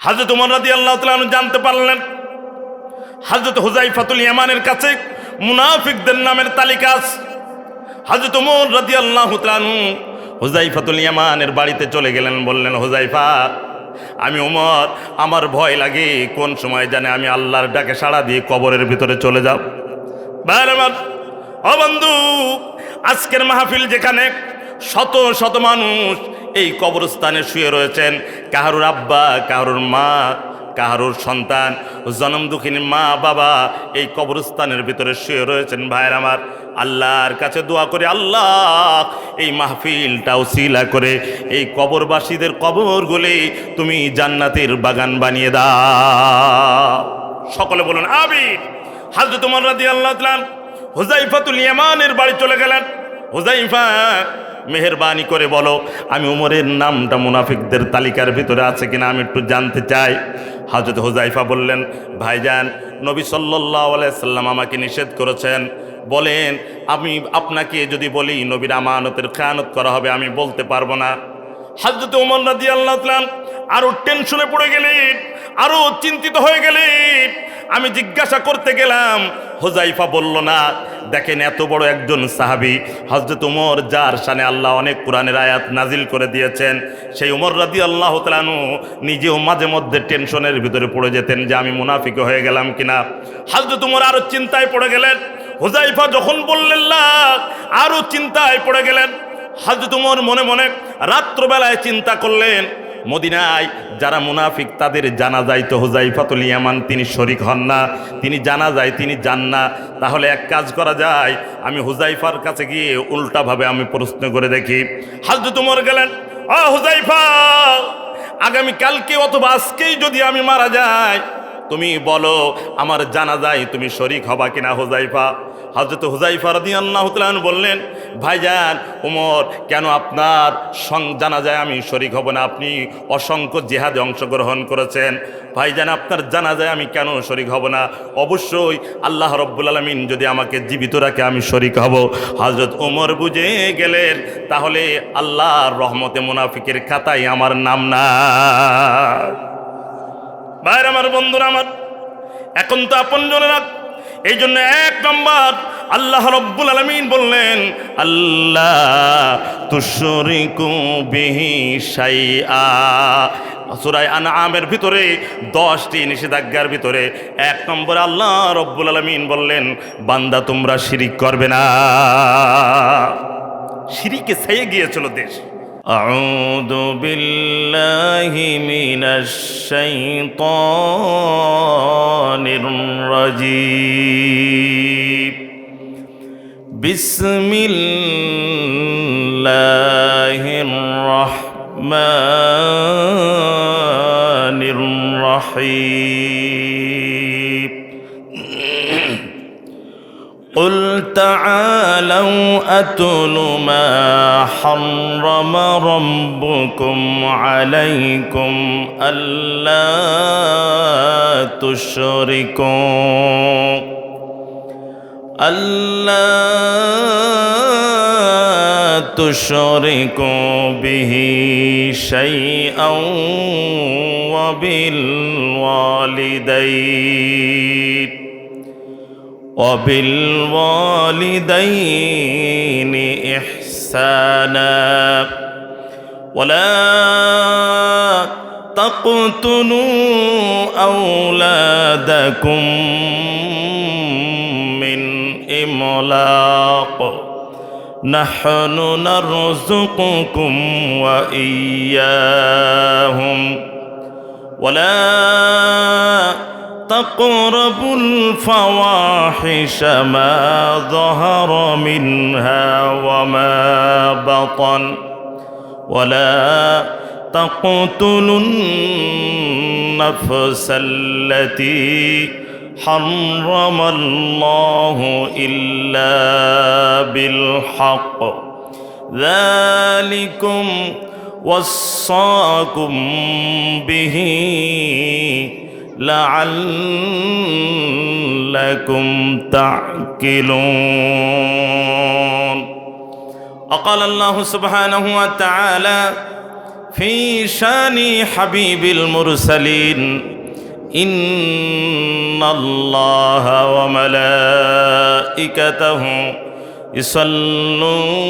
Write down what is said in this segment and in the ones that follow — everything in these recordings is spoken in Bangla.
হযরত ওমর রাদিয়াল্লাহু তাআলা আনহু জানতে পারলেন হযরত হুযায়ফাতুল ইয়ামানের কাছে মুনাফিকদের নামের তালিকা আছে। হযরত ওমর রাদিয়াল্লাহু তাআলা আনহু হুযায়ফাতুল ইয়ামানের বাড়িতে চলে গেলেন, বললেন, হুযায়ফা, আমি ওমর, আমার ভয় লাগে কোন সময় জানে আমি আল্লাহর ডাকে সাড়া দিয়ে কবরের ভিতরে চলে যাব। ভাই আমার, ও বন্ধু, আজকের মাহফিল যেখানে শত শত মানুষ এই কবরস্থানে শুয়ে রয়েছেন, কাহারুর আব্বা, কাহারুর মা, কাহারুর সন্তান, জনম দুঃখিনী মা বাবা এই কবরস্থানের ভিতরে শুয়ে রয়েছেন। ভাইয়ের আমার, আল্লাহর কাছে দোয়া করে, আল্লাহ এই মাহফিলটা উসিলা করে এই কবরবাসীদের কবরগুলি তুমি জান্নাতের বাগান বানিয়ে দাও। সকলে বলুন আমিন। হযরত ওমর রাদিয়াল্লাহু তাআলা হুযায়ফাতুল ইয়ামানের বাড়ি চলে গেলেন। হুযায়ফা, মেহেরবানি করে বলো, আমি ওমরের নামটা মুনাফিকদের তালিকার ভিতরে আছে কিনা আমি একটু জানতে চাই। হযরত হুযায়ফা বললেন, ভাইজান, নবী সাল্লাল্লাহু আলাইহি সাল্লাম আমাকে নিষেধ করেছেন, বলেন আমি আপনাকে যদি বলি নবীর আমানতের খেয়ানত করা হবে আমি বলতে পারবো না। হযরত ওমর রাদিয়াল্লাহু তাআলা আরো টেনশনে পড়ে গেলেন, আরো চিন্তিত হয়ে গেলেন। আমি জিজ্ঞাসা করতে গেলাম, হুযায়ফা বলল না। দেখেন, এত বড় একজন সাহাবী হযরত ওমর, যার শানে আল্লাহ অনেক কোরআনের আয়াত নাজিল করে দিয়েছেন, সেই ওমর রাদিয়াল্লাহু তাআলা আনহু নিজেও মাঝে মধ্যে টেনশনের ভিতরে পড়ে যেতেন যে আমি মুনাফিক হয়ে গেলাম কিনা। হযরত ওমর আরো চিন্তায় পড়ে গেলেন। হুযায়ফা যখন বললেন না, আরো চিন্তায় পড়ে গেলেন। হযরত ওমর মনে মনে রাত্রবেলায় চিন্তা করলেন, মদিনায় যারা মুনাফিক তাদের জানাজায় তো হুযায়ফাতুল ইয়ামান তিনি শরীক হন না, তিনি জানাজায় তিনি যান না। তাহলে এক কাজ করা যায়, আমি হুযায়ফার কাছে গিয়ে উল্টাভাবে আমি প্রশ্ন করে দেখি। হযরত ওমর গেলেন, ও হুযায়ফা, আগামী কালকে অথবা আজকেই যদি আমি মারা যাই, তুমি বলো আমার জানাজায় তুমি শরীক হবা কিনা। হুযায়ফা, হযরত হুযায়ফা রাদিয়াল্লাহু তাআলা আনহু বললেন, ভাইজান ওমর, কেন আপনার জানাজায় আমি শরীক হব না? আপনি অসংখ্য জিহাদে অংশগ্রহণ করেছেন, ভাইজান আপনার জানাজায় আমি কেন শরীক হব না? অবশ্যই আল্লাহ রাব্বুল আলামিন যদি আমাকে জীবিত রাখে আমি শরীক হব। হযরত ওমর বুঝে গেলেন, তাহলে আল্লাহর রহমতে মুনাফিকের খাতায় আমার নাম না। ভাইরা আমার, বন্ধুরা আমার, এখন তো আপনজনেরা, এই জন্য এক নম্বর আল্লাহ রাব্বুল আলামিন বললেন, আল্লাহ তুশরিকু বিহি শাইআ। সূরা আনআমের ভিতরে 10টি নিষেধাজ্ঞার ভিতরে এক নম্বরে আল্লাহ রাব্বুল আলামিন বললেন, বান্দা তোমরা শিরিক করবে না। শিরিকে ছেয়ে গিয়েছিল দেশ। আউযু বিল্লাহি মিনাশ শাইতানির রাজীম। বিসমিল্লাহির রাহমানির রাহিম। قل تعالوا أتل ما حرم ربكم عليكم ألا تشركوا به شيئا وبالوالدين إحسانا ولا تقتلوا أولادكم من إملاق نحن نرزقكم وإياهم ولا تقربوا الفواحش ما ظهر منها وما بطن ولا تقتلوا النفس التي حرم الله إلا بالحق ذلكم وصاكم به لعلكم تعقلون. وقال الله سبحانه وتعالى في شان حبيب المرسلين إن الله وملائكته يصلون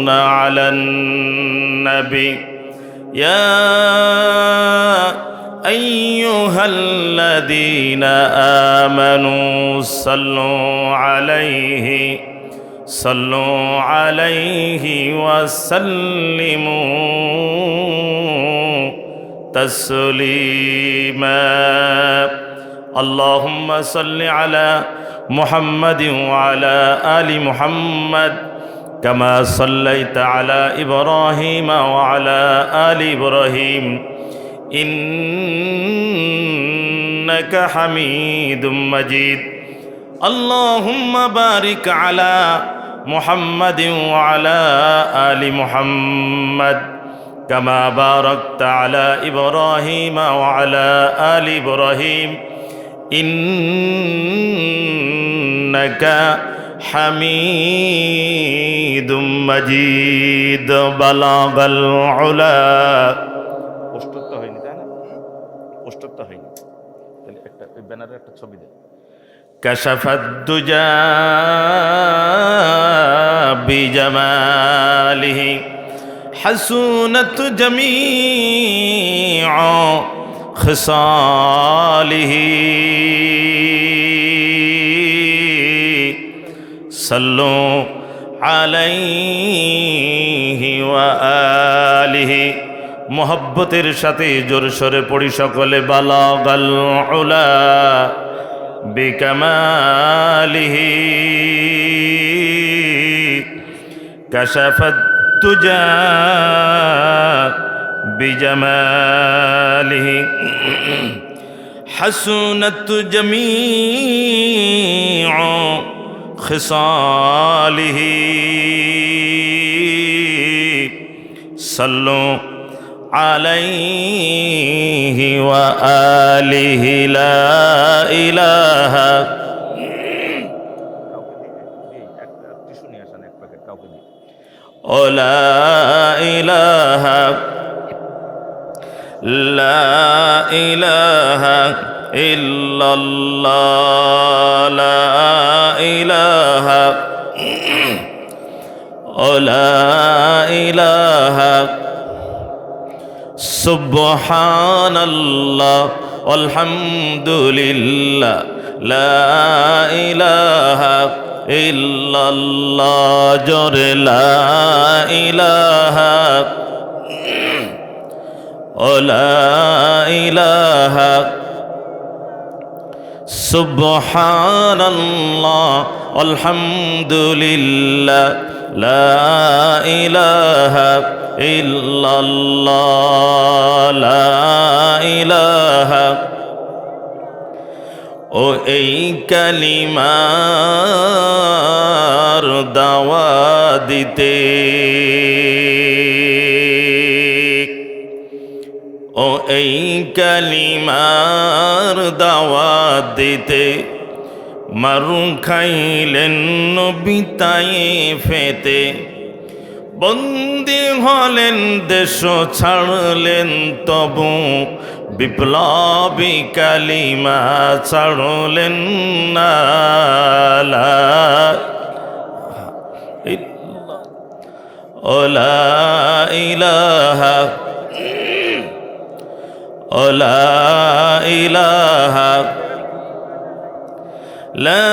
على النبي يا أيها الذين آمنوا صلوا عليه وسلموا تسليما اللهم صل على محمد وعلى آل محمد كما صليت على إبراهيم وعلى آل إبراهيم إنك حميد مجيد اللهم بارك على محمد وعلى آل محمد كما باركت على إبراهيم وعلى آل إبراهيم إنك حميد مجيد بلغ العلا কষ্টটা হয়নি তাই না কষ্টটা হয়নি তাহলে একটা ব্যানারে একটা ছবি দেন كشف الدجى بجماله حسنت جميع خصاله صلوا عليه وآله محبতের সাথে জোর সরে পড়ি সকলে বালাগাল উলা بكماله كشف الدجى بجماله حسنت جميع خصاله صلوا عليه وآله لا إله لا إله لا إله إلا الله لا إله لا إله سبحان الله والحمد لله لا إله إلا الله جر لا إله لا إله سبحان الله والحمد لله لا إله إلا الله لا إله ও এই কালিমার দাওয়াত দিতে ও এই কালিমার দাওয়াত দিতে মারু খাইলেন নবী তায়েফেতে বন্দী হলেন দেশ ছাড়লেন তবু বিপ্লবী কালিমা ছাড়লেন না লা ইলাহা লা ইলাহা লা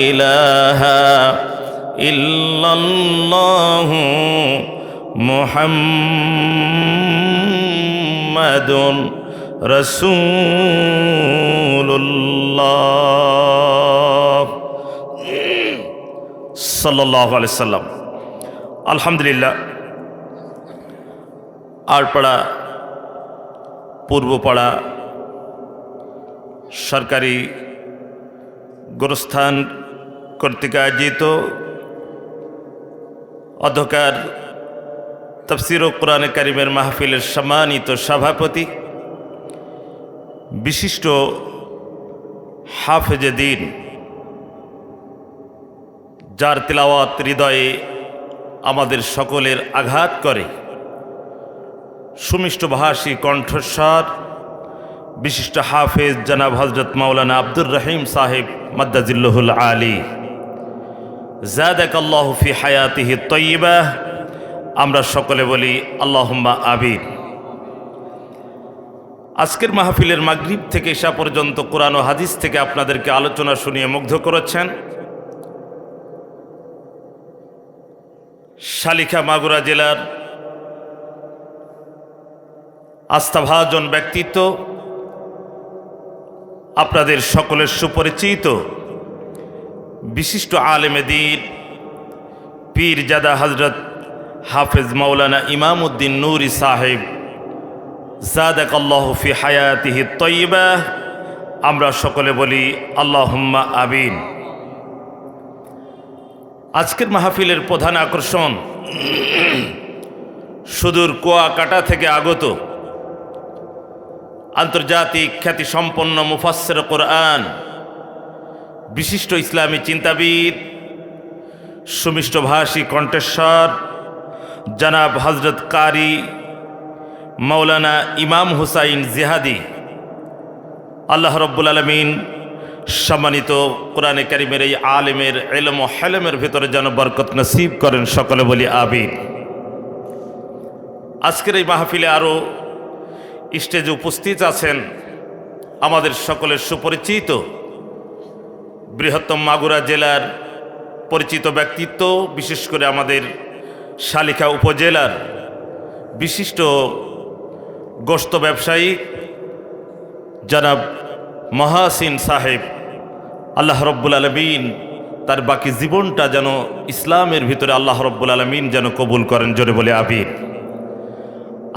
ইলাহা ইল্লাল্লাহু মুহাম্মাদুন রাসূলুল্লাহ সাল্লাল্লাহু আলাইহি সাল্লাম। আলহামদুলিল্লাহ, আরপাড়া পূর্বপাড়া সরকারি গোরস্থান কর্তৃক আয়োজিত অধ্যকার তাফসীর ও কোরআনে কারিমের মাহফিলের সম্মানিত সভাপতি বিশিষ্ট হাফেজে দ্বীন, যার তিলাওয়াত হৃদয়ে আমাদের সকলের আঘাত করে। সুমিষ্টভাষী কণ্ঠস্বর বিশিষ্ট হাফেজ জনাব হজরত মাওলানা আব্দুর রহিম সাহেব মাদ্দাজিল্লাহুল আলী, জাদাকাল্লাহু ফি হায়াতিহি তয়্যিবাহ। আমরা সকলে বলি আল্লাহুম্মা আমিন। আজকের মাহফিলের মাগরিব থেকে ঈশা পর্যন্ত কোরআন ও হাদিস থেকে আপনাদেরকে আলোচনা শুনিয়ে মুগ্ধ করেছেন শালিখা মাগুরা জেলার আস্থাভাজন ব্যক্তিত্ব, আপনাদের সকলের সুপরিচিত বিশিষ্ট আলেমে দ্বীন পীরজাদা হজরত হাফেজ মাওলানা ইমামউদ্দিন নূরি সাহেব, জাদাকাল্লাহু ফি হায়াতিহি তয়্যিবাহ। আমরা সকলে বলি আল্লাহুম্মা আমিন। আজকের মাহফিলের প্রধান আকর্ষণ সুদূর কুয়াকাটা থেকে আগত আন্তর্জাতিক খ্যাতিসম্পন্ন মুফাসসির কোরআন, বিশিষ্ট ইসলামী চিন্তাবিদ, সুমিষ্টভাষী কণ্ঠস্বর জনাব হজরত কারি মাওলানা ইমাম হুসাইন জিহাদি, আল্লাহ রব্বুল আলামিন সম্মানিত কোরআনে কারিমের এই আলেমের ইলম ও হেলমের ভিতরে যেন বরকত নসিব করেন। সকলে বলি আমিন। আজকের এই মাহফিলে আরও স্টেজে উপস্থিত আছেন আমাদের সকলের সুপরিচিত বৃহত্তম মাগুরা জেলার পরিচিত ব্যক্তিত্ব, বিশেষ করে আমাদের শালিখা উপজেলার বিশিষ্ট গোশত ব্যবসায়ী জনাব মহাসিন সাহেব। আল্লাহ রব্বুল আলামিন তার বাকি জীবনটা যেন ইসলামের ভিতরে আল্লাহ রব্বুল আলামিন যেন কবুল করেন। জোরে বলে আমিন।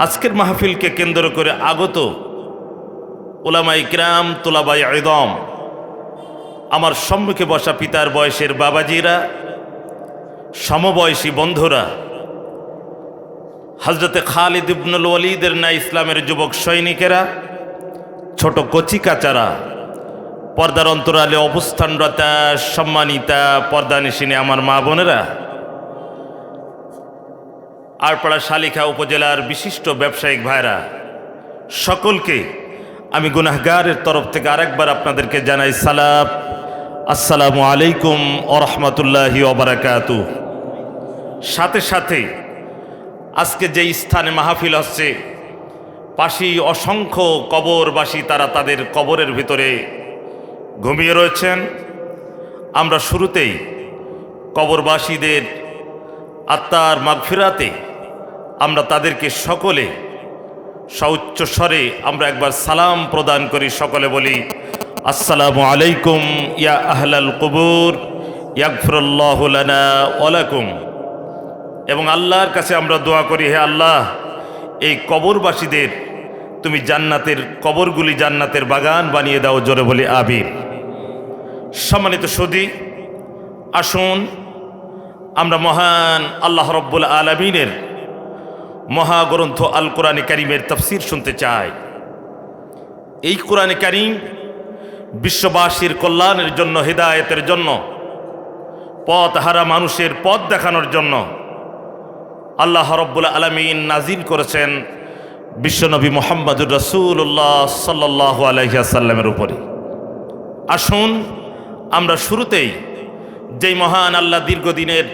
আজকের মাহফিলকে কেন্দ্র করে আগত উলামা ইকরাম, তুলাবায়ে ইলম, আমার সম্মুখে বসা পিতার বয়সের বাবাজিরা, সমবয়সী বন্ধুরা, হজরতে খালিদ ইবনুল ওয়ালিদের ন্যায় ইসলামের যুবক সৈনিকেরা, ছোট কচি কাচারা, পর্দার অন্তরালে অবস্থানরতা সম্মানিতা পর্দানিশিনী আমার মা বোনেরা, আরপাড়া শালিখা উপজেলার বিশিষ্ট ব্যবসায়িক ভাইরা, সকলকে আমি গুনাহগারের তরফ থেকে আরেকবার আপনাদেরকে জানাই সালাম, আসসালামু আলাইকুম ওয়া রাহমাতুল্লাহি ওয়া বারাকাতুহু। সাথে সাথে আজকে যে স্থানে মাহফিল হচ্ছে, পাশেই অসংখ্য কবরবাসী, তারা তাদের কবরের ভিতরে ঘুমিয়ে রয়েছেন। আমরা শুরুতেই কবরবাসীদের আত্মার মাগফিরাতে আমরা তাদেরকে সকলে সউচ্চ স্বরে আমরা একবার সালাম প্রদান করি। সকলে বলি আসসালামু আলাইকুম ইয়া আহলাল কুবুর ইয়াগফিরুল্লাহু লানা ওয়া লাকুম। এবং আল্লাহর কাছে আমরা দোয়া করি, হে আল্লাহ, এই কবরবাসীদের তুমি জান্নাতের কবরগুলি জান্নাতের বাগান বানিয়ে দাও। জোরে বলি আমিন। সম্মানিত সুধী, আসুন আমরা মহান আল্লাহ রব্বুল আলামিনের মহাগ্রন্থ আল কোরআনে কারিমের তাফসীর শুনতে চাই। এই কোরআনে কারিম বিশ্ববাসীর কল্যাণের জন্য, হিদায়াতের জন্য, পথ হারা মানুষের পথ দেখানোর জন্য আল্লাহ রব্বুল আলামিন নাজিল করেছেন বিশ্বনবী মুহাম্মদুর রাসূলুল্লাহ সাল্লাল্লাহু আলাইহি ওয়াসাল্লামের উপরে। আসুন আমরা শুরুতেই যেই মহান আল্লাহ দীর্ঘদিনের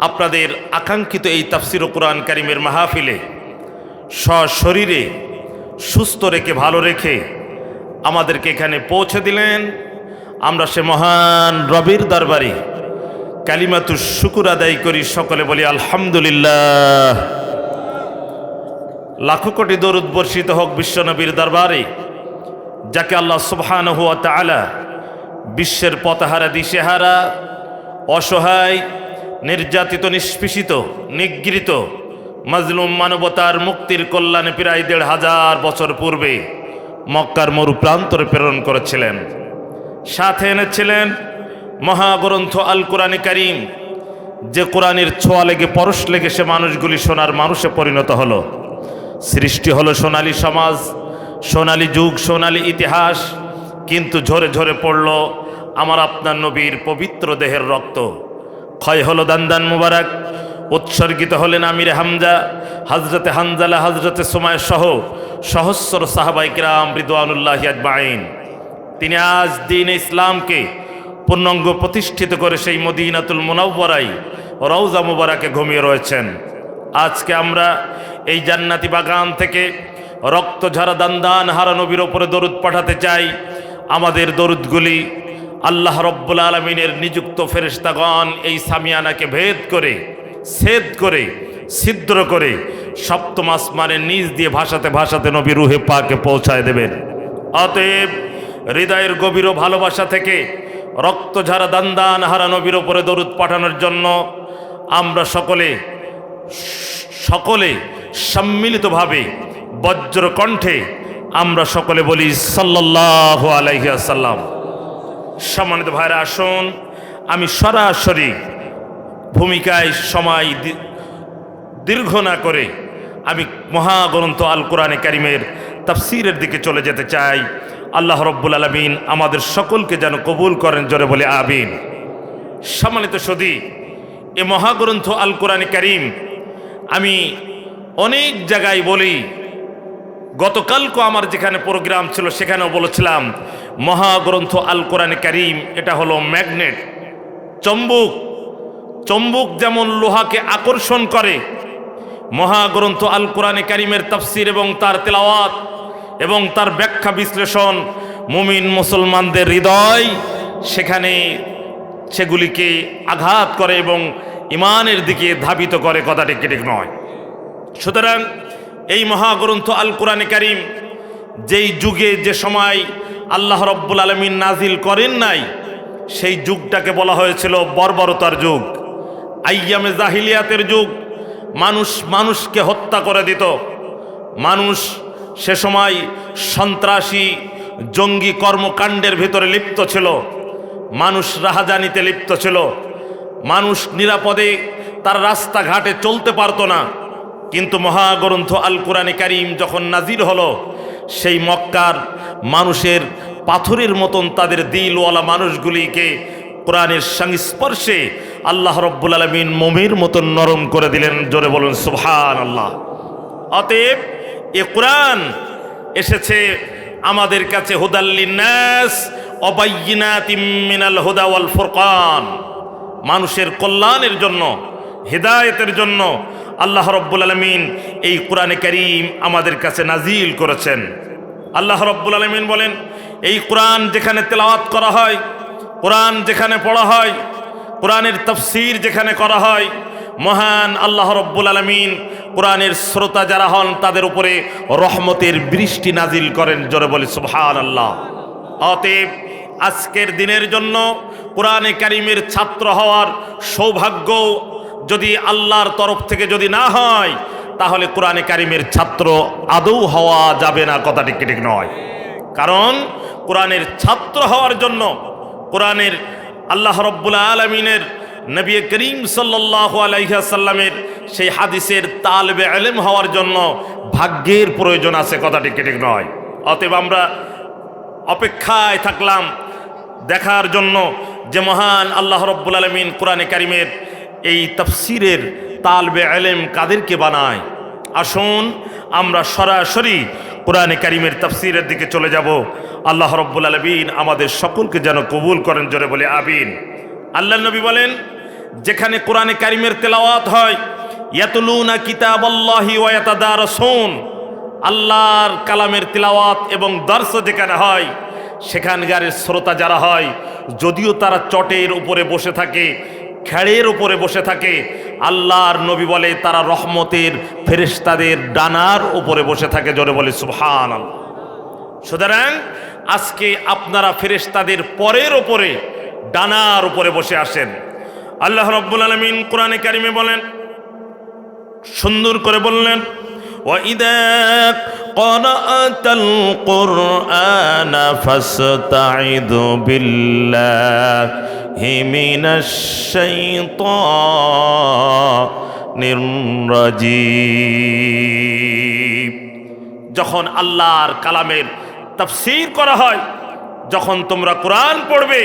আপনাদের আকাঙ্ক্ষিত এই তাফসীর ও কোরআন কারিমের মাহফিলে সশরীরে সুস্থ রেখে ভালো রেখে আমাদেরকে এখানে পৌঁছে দিলেন, আমরা সে মহান রবের দরবারে কালিমাতু শুকুর আদায় করি। সকলে বলি আলহামদুলিল্লাহ। লাখো কোটি দরুদ বর্ষিত হোক বিশ্বনবীর দরবারে, যাকে আল্লাহ সুবহানাহু ওয়া তাআলা বিশ্বের পথহারা, দিশেহারা, অসহায়, নির্যাতিত, নিষ্পেষিত, নিগৃহীত, মাজলুম মানবতার মুক্তির কল্যাণে প্রায় ১৫০০ বছর পূর্বে মক্কার মরু প্রান্তরে প্রেরণ করেছিলেন। সাথে এনেছিলেন মহাগ্রন্থ আল কোরআনে কারিম, যে কোরআনের ছোঁয়া লেগে পরশ লেগে সে মানুষগুলি সোনার মানুষে পরিণত হলো। সৃষ্টি হলো সোনালী সমাজ, সোনালী যুগ, সোনালী ইতিহাস। কিন্তু ঝরে ঝরে পড়ল আমার আপনার নবীর পবিত্র দেহের রক্ত। ক্ষয় হলো দান দান মুবারক, উৎসর্গিত হলেন আমির হামজা, হজরতে হানজালা, হজরতে সুমায় সহ সহস্র সাহাবায়ে কিরাম রিদওয়ানুল্লাহি আজমাইন। তিনি আজ দ্বীন ইসলামকে পূর্ণাঙ্গ প্রতিষ্ঠিত করে সেই মদিনাতুল মুনাওয়ারায় রওজা মুবারাকে ঘুমিয়ে রয়েছেন। আজকে আমরা এই জান্নাতি বাগান থেকে রক্ত ঝরা দান্দান হারা নবীর ওপরে দরুদ পাঠাতে চাই। আমাদের দরুদগুলি আল্লাহ রব্বুল আলমিনের নিযুক্ত ফেরেশতাগণ এই সামিয়ানাকে ভেদ করে, ছেদ করে, ছিদ্র করে সপ্তম আসমানের নিচ দিয়ে ভাসাতে ভাসাতে নবী রুহে পাকে পৌঁছায় দেবেন। অতএব হৃদয়ের গভীর ভালোবাসা থেকে রক্ত ঝরা দান্দান হারা নবীর ওপরে দরুদ পাঠানোর জন্য আমরা সকলে সম্মিলিতভাবে বজ্র কণ্ঠে আমরা সকলে বলি সাল্লাল্লাহু আলাইহি ওয়াসাল্লাম। সম্মানিত ভাইরা, আসুন আমি সরাসরি ভূমিকায় সময় দীর্ঘ না করে আমি মহাগ্রন্থ আল কোরআনে কারিমের তাফসীরের দিকে চলে যেতে চাই। আল্লাহ রব্বুল আলামিন আমাদের সকলকে যেন কবুল করেন, জোরে বলে আমিন। সম্মানিত সুধী, এ মহাগ্রন্থ আল কোরআনে কারিম আমি অনেক জায়গায় বলি। গতকালকে আমার যেখানে প্রোগ্রাম ছিল সেখানেও বলেছিলাম, মহাগ্রন্থ আল কোরআনে কারিম এটা হলো ম্যাগনেট, চম্বুক। চম্বুক যেমন লোহাকে আকর্ষণ করে, মহাগ্রন্থ আল কোরআনে কারিমের তাফসীর এবং তার তেলাওয়াত এবং তার ব্যাখ্যা বিশ্লেষণ মুমিন মুসলমানদের হৃদয় সেখানে সেগুলিকে আঘাত করে এবং ইমানের দিকে ধাবিত করে, কথাটি ঠিক নয়। সুতরাং এই মহাগ্রন্থ আল কোরআনে কারিম যেই যুগে যে সময় আল্লাহ রব্বুল আলামিন নাজিল করেন নাই, সেই যুগটাকে বলা হয়েছিল বর্বরতার যুগ, আইয়ামে জাহিলিয়াতের যুগ। মানুষকে হত্যা করে দিত। মানুষ সে সময় সন্ত্রাসী জঙ্গি কর্মকাণ্ডের ভিতরে লিপ্ত ছিল। মানুষ রাহাজানিতে লিপ্ত ছিল। মানুষ নিরাপদে তার রাস্তাঘাটে চলতে পারত না। কিন্তু মহাগ্রন্থ আল কোরআনে কারিম যখন নাজির হলো, সেই মক্কার মানুষের পাথরের মতন তাদের দিলওয়ালা মানুষগুলিকে কোরআনের সংস্পর্শে আল্লাহ রব্বুল আলামিন মোমের মতন নরম করে দিলেন, জোরে বলুন সুবহানাল্লাহ। অতএব এ কোরআন এসেছে আমাদের কাছে হুদাল লিন্নাস ওয়া বাইয়িনাতিম মিনাল হুদা ওয়াল ফুরকান, মানুষের কল্যাণের জন্য, হিদায়াতের জন্য আল্লাহ রব্বুল আলামিন এই কোরআনে কারীম আমাদের কাছে নাজিল করেছেন। আল্লাহ রব্বুল আলামিন বলেন, এই কোরআন যেখানে তেলাওয়াত করা হয়, কোরআন যেখানে পড়া হয়, কোরআনের তাফসীর যেখানে করা হয়, মহান আল্লাহ রব্বুল আলামিন কোরআনের শ্রোতা যারা হন তাদের উপরে রহমতের বৃষ্টি নাজিল করেন, জোরে বলি সুবহানাল্লাহ। অতএব আজকের দিনের জন্য কোরআনে কারীমের ছাত্র হওয়ার সৌভাগ্য যদি আল্লাহর তরফ থেকে যদি না হয়, তাহলে কোরআনে কারীমের ছাত্র আদৌ হওয়া যাবে না, কথাটি ঠিক নয়। কারণ কোরআনের ছাত্র হওয়ার জন্য, কোরআনের আল্লাহ রব্বুল আলামিনের নবী করিম সাল্লাল্লাহু আলাইহি ওয়াসাল্লামের সেই হাদিসের তালেবে ইলম হওয়ার জন্য ভাগ্যের প্রয়োজন আছে, কথাটি ঠিক নয়। অতএব আমরা অপেক্ষায় থাকলাম দেখার জন্য যে মহান আল্লাহ রব্বুল আলামিন কোরআনে কারীমের এই তাফসীরের তালেবে ইলম কাদেরকে বানায়। আসুন আমরা সরাসরি কোরআনে কারীমের তাফসীরের দিকে চলে যাব। আল্লাহ রব্বুল আলামিন আমাদের সকলকে যেন কবুল করেন, জোরে বলে আমিন। আল্লাহর নবী বলেন, যেখানে কোরআনে কারীমের তেলাওয়াত হয়, ইয়াতুলুনা কিতাবাল্লাহি ওয়া ইয়াতাদারাসুন, আল্লাহর কালামের তেলাওয়াত এবং দর্স যেখানে হয়, সেখানকার শ্রোতা যারা হয়, যদিও তারা চটের উপরে বসে থাকে, খেড়ের উপরে বসে থাকে, আল্লাহর নবী বলে তারা রহমতের ফেরেশতাদের ডানার উপরে বসে থাকে, জোরে বলে সুবহানাল্লাহ। সুতরাং আজকে আপনারা ফেরেশতাদের পরের উপরে, ডানার উপরে বসে আসেন। আল্লাহ রব্বুল আলামিন কোরআনে কারীমে বলেন, সুন্দর করে বললেন, وَإِذَا قَرَأْتَ الْقُرْآنَ فَاسْتَعِذْ بِاللَّهِ مِنَ الشَّيْطَانِ الرَّجِيمِ। যখন আল্লাহর কালামের তাফসীর করা হয়, যখন তোমরা কোরআন পড়বে,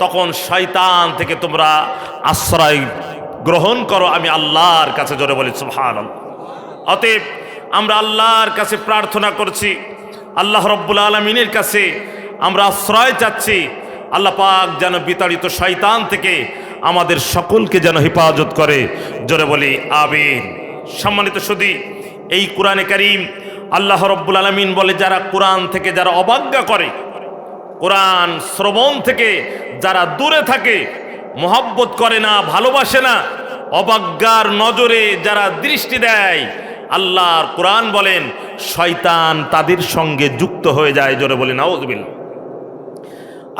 তখন শয়তান থেকে তোমরা আশ্রয় গ্রহণ করো। আমি আল্লাহর কাছে জোরে বলি সুবহানাল্লাহ। অতএব আমরা আল্লাহর কাছে প্রার্থনা করছি, আল্লাহ রব্বুল আলামিনের কাছে আমরা আশ্রয় চাচ্ছি, আল্লাহ পাক যেন বিতাড়িত শয়তান থেকে আমাদের সকলকে যেন হেফাজত করে, জোরে বলি আমিন। সম্মানিত সুধী, এই কোরআনে কারীম আল্লাহ রব্বুল আলামিন বলে, যারা কোরআন থেকে যারা অবজ্ঞা করে, কোরআন শ্রবণ থেকে যারা দূরে থাকে, মহব্বত করে না, ভালোবাসে না, অবজ্ঞার নজরে যারা দৃষ্টি দেয়, আল্লাহর কোরআন বলেন শয়তান তাদের সঙ্গে যুক্ত হয়ে যায়, জোরে বলি নাউযুবিল্লাহ।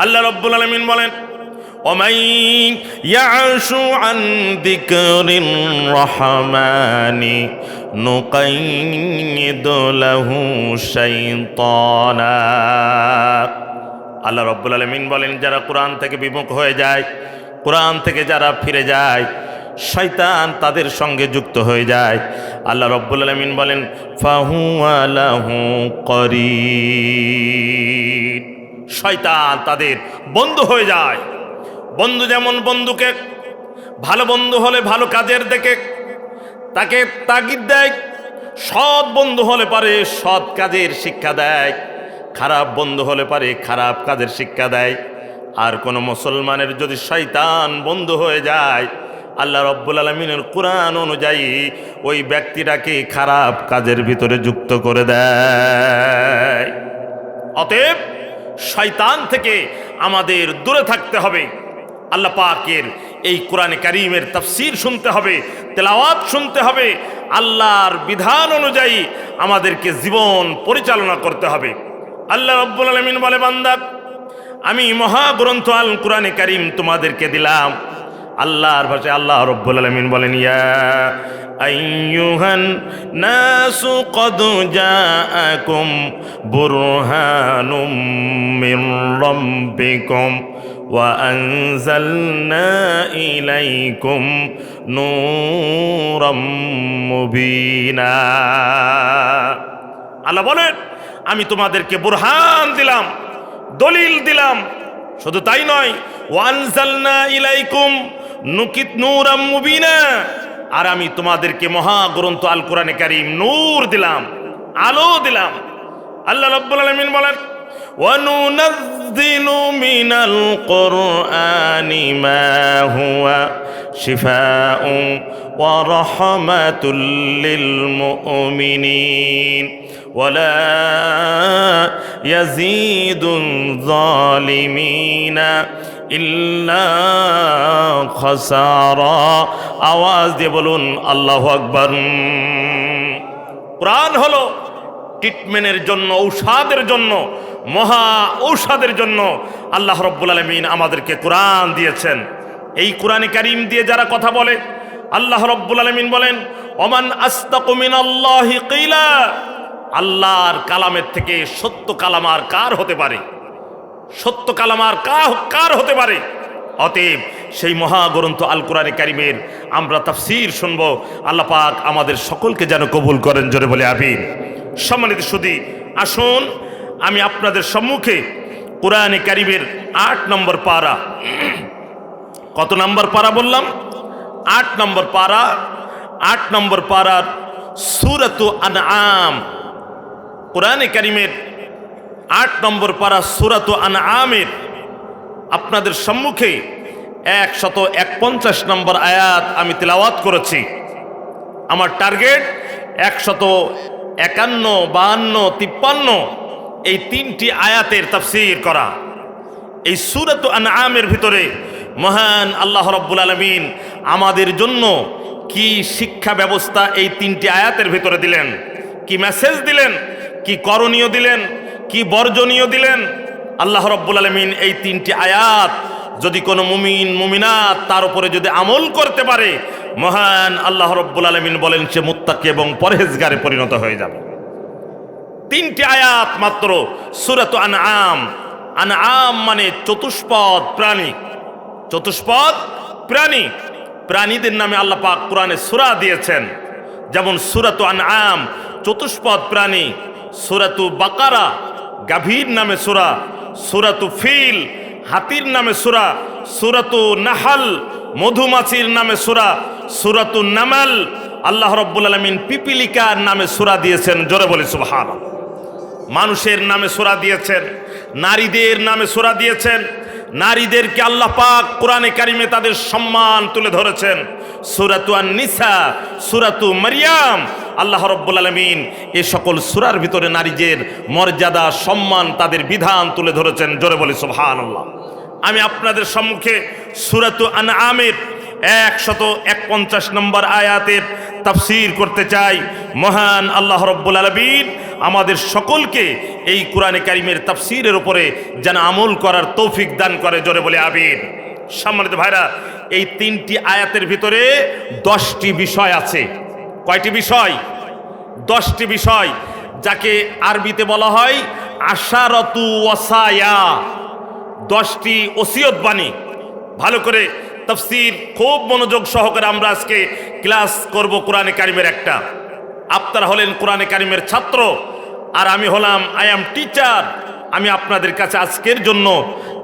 আল্লাহ রাব্বুল আলামিন বলেন, ওমাই ইয়াশু আন যিকরির রহমানি নুকাইয়িদ লাহু শাইতানা। আল্লাহ রাব্বুল আলামিন বলেন, যারা কোরআন থেকে বিমুখ হয়ে যায়, কোরআন থেকে যারা ফিরে যায়, শয়তান তাদের সঙ্গে যুক্ত হয়ে যায়। আল্লাহ রাব্বুল আলামিন বলেন, ফাহুয়া লাহু করিন। শয়তান তাদের বন্ধু হয়ে যায়। বন্ধু যেমন বন্ধুকে, ভালো বন্ধু হলে ভালো কাজের দেখে তাকে তাগিদ দেয়, সৎ বন্ধু হলে পারে সৎ কাজের শিক্ষা দেয়, খারাপ বন্ধু হলে পারে খারাপ কাজের শিক্ষা দেয়। আর কোন মুসলমানের যদি শয়তান বন্ধু হয়ে যায়, আল্লাহ রাব্বুল আলামিনের কোরআন অনুযায়ী ওই ব্যক্তিটাকে খারাপ কাজের ভিতরে যুক্ত করে দেয়। অতএব শয়তান থেকে আমাদের দূরে থাকতে হবে। আল্লাহ পাকের এই কোরআনে কারীমের তাফসীর শুনতে হবে, তেলাওয়াত শুনতে হবে, আল্লাহর বিধান অনুযায়ী আমাদেরকে জীবন পরিচালনা করতে হবে। আল্লাহ রাব্বুল আলামিন বলে, বান্দা আমি মহাগ্রন্থ আল কোরআনে কারীম তোমাদেরকে দিলাম। আল্লাহর ভাষায় আল্লাহ রাব্বুল আলামিন বলেন, ইয়া আইয়ুহান নাসু কদ জাআকুম বুরহানুম মির রাব্বিকুম ওয়া আনজালনা ইলাইকুম নূরাম মুবিনা। আল্লাহ বলেন, আমি তোমাদেরকে বুরহান দিলাম, দলিল দিলাম। শুধু তাই নয়, ওয়া আনজালনা ইলাইকুম নূরাম মুবিনা, আর আমি তোমাদেরকে মহাগ্রন্থ আল কোরআনে কারীম নূর দিলাম, আলো দিলাম। আল্লাহ রাব্বুল আলামিন বলেন, ওয়া নুনাজ্জিলু মিনাল কুরআনি মা হুয়া শিফাউন ওয়া রাহমাতুল লিল মুমিনিন ওয়ালা ইয়াজিদুল যালিমিনা ইল্লা খাসারা। আওয়াজ দিয়ে বলুন আল্লাহু আকবার। কোরআন হলো ট্রিটমেন্টের জন্য, ঔষধের জন্য, মহা ঔষধের জন্য আল্লাহ রাব্বুল আলামিন আমাদেরকে কোরআন দিয়েছেন। এই কোরআনে কারীম দিয়ে যারা কথা বলে, আল্লাহ রাব্বুল আলামিন বলেন, ওমান আসতাকু মিনাল্লাহি কিলা। আল্লাহর কালামের থেকে সত্য কালাম আর কার হতে পারে? সত্য কালাম আর কার হতে পারে? অতএব সেই মহাগ্রন্থ আল কোরআনে কারীমের আমরা তাফসীর শুনব। আল্লাহ পাক আমাদের সকলকে যেন কবুল করেন, জোরে বলে আমিন। সম্মানিত সুধী, আসুন আমি আপনাদের সম্মুখে কোরআনে কারীমের ৮ নম্বর পারা, কত নম্বর পারা বললাম? ৮ নম্বর পারা। ৮ নম্বর পারার সূরাতু আনআম, কোরআনে কারীমের ৮ নম্বর পারা সূরাতু আনআমের আপনাদের সম্মুখে ১৪১ নম্বর আয়াত আমি তেলাওয়াত করেছি। আমার টার্গেট ১৫১, ৫২, ৫৩ এই ৩টি আয়াতের তাফসীর করা। এই সূরাতু আনআমের ভিতরে মহান আল্লাহ রাব্বুল আলামিন আমাদের জন্য কি শিক্ষা ব্যবস্থা এই ৩টি আয়াতের ভিতরে দিলেন, কি মেসেজ দিলেন, কি করণীয় দিলেন, কি বর্জনীয় দিলেন। আল্লাহ রাব্বুল আলামিন এই ৩টি আয়াত যদি কোনো মুমিন মুমিনাত তার উপরে যদি আমল করতে পারে, মহান আল্লাহ রাব্বুল আলামিন বলেন সে মুত্তাকি এবং পরহেজগারে পরিণত হয়ে যাবে। ৩টি আয়াত মাত্র সূরাতু আনআম। আনআম মানে চতুষ্পদ প্রাণী, চতুষ্পদ প্রাণী। প্রাণীদের নামে আল্লাহ পাক কোরআনে সূরা দিয়েছেন, যেমন সূরাতু আনআম চতুষ্পদ প্রাণী, সূরাতু বাকারা গাভীর নামে সূরা, সূরাতু ফিল হাতির নামে সূরা, সূরাতু নাহল মধুমাছির নামে সূরা, সূরাতুন নামাল, আল্লাহ রাব্বুল আলামিন পিপিলিকার নামে সূরা দিয়েছেন, জোরে বলি সুবহানাল্লাহ। মানুষের নামে সূরা দিয়েছেন, নারীদের নামে সূরা দিয়েছেন। নারীদেরকে আল্লাহ পাক কোরআনে কারিমে তাদের সম্মান তুলে ধরেছেন। সূরাতু আন-নিসা, সূরাতু মারইয়াম, আল্লাহ রাব্বুল আলামিন এই সকল সূরার ভিতরে নারীদের মর্যাদা, সম্মান, তাদের বিধান তুলে ধরেছেন, জোরে বলি সুবহানাল্লাহ। আমি আপনাদের সম্মুখে সূরাতু আনআমের 149 নম্বর আয়াতের তাফসীর করতে চাই। মহান আল্লাহ রাব্বুল আলামিন আমাদের সকলকে এই কোরআনে কারিমের তাফসীরের উপরে যেন আমল করার তৌফিক দান করে, জোরে বলে আমিন। সম্মানিত ভাইরা, এই 3টি আয়াতের ভিতরে 10টি বিষয় আছে। কয়টি বিষয়? 10টি বিষয়, যাকে আরবিতে বলা হয় আশারাতু ওয়াসায়া, 10টি ওসিয়ত বাণী। ভালো করে তাফসীর খুব মনোযোগ সহকারে আমরা আজকে ক্লাস করব কোরআনে কারিমের একটা। আপনারা হলেন কোরআনে কারিমের ছাত্র, আর আমি হলাম আই অ্যাম টিচার। আমি আপনাদের কাছে আজকের জন্য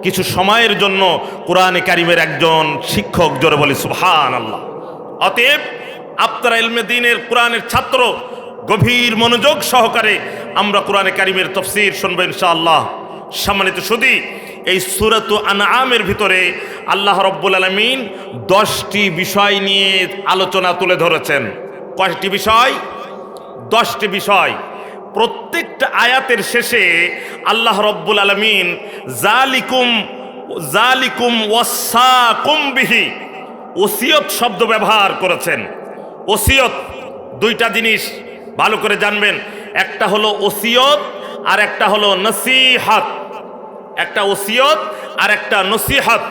কিছু সময়ের জন্য কোরআনে কারিমের একজন শিক্ষক, জোরে বলি সুবহানাল্লাহ। অতএব আপনারা ইলমে দ্বীনের কোরআনের ছাত্র, গভীর মনোযোগ সহকারে আমরা কোরআনে কারিমের তাফসীর শুনবো ইনশাআল্লাহ। সম্মানিত সুধী, এই সূরাতু আনআমের ভিতরে আল্লাহ রাব্বুল আলামিন 10টি বিষয় নিয়ে আলোচনা তুলে ধরেছেন। কয়টি বিষয়? 10টি বিষয়। প্রত্যেকটা আয়াতের শেষে আল্লাহ রাব্বুল আলামিন জালিকুম ওয়াসাকুম বিহি, ওসিয়ত শব্দ ব্যবহার করেছেন। ওসিয়ত, দুইটা জিনিস ভালো করে জানবেন। একটা হলো ওসিয়ত আর একটা হলো নসিহাত। একটা ওসিয়ত আর একটা নসিহাত।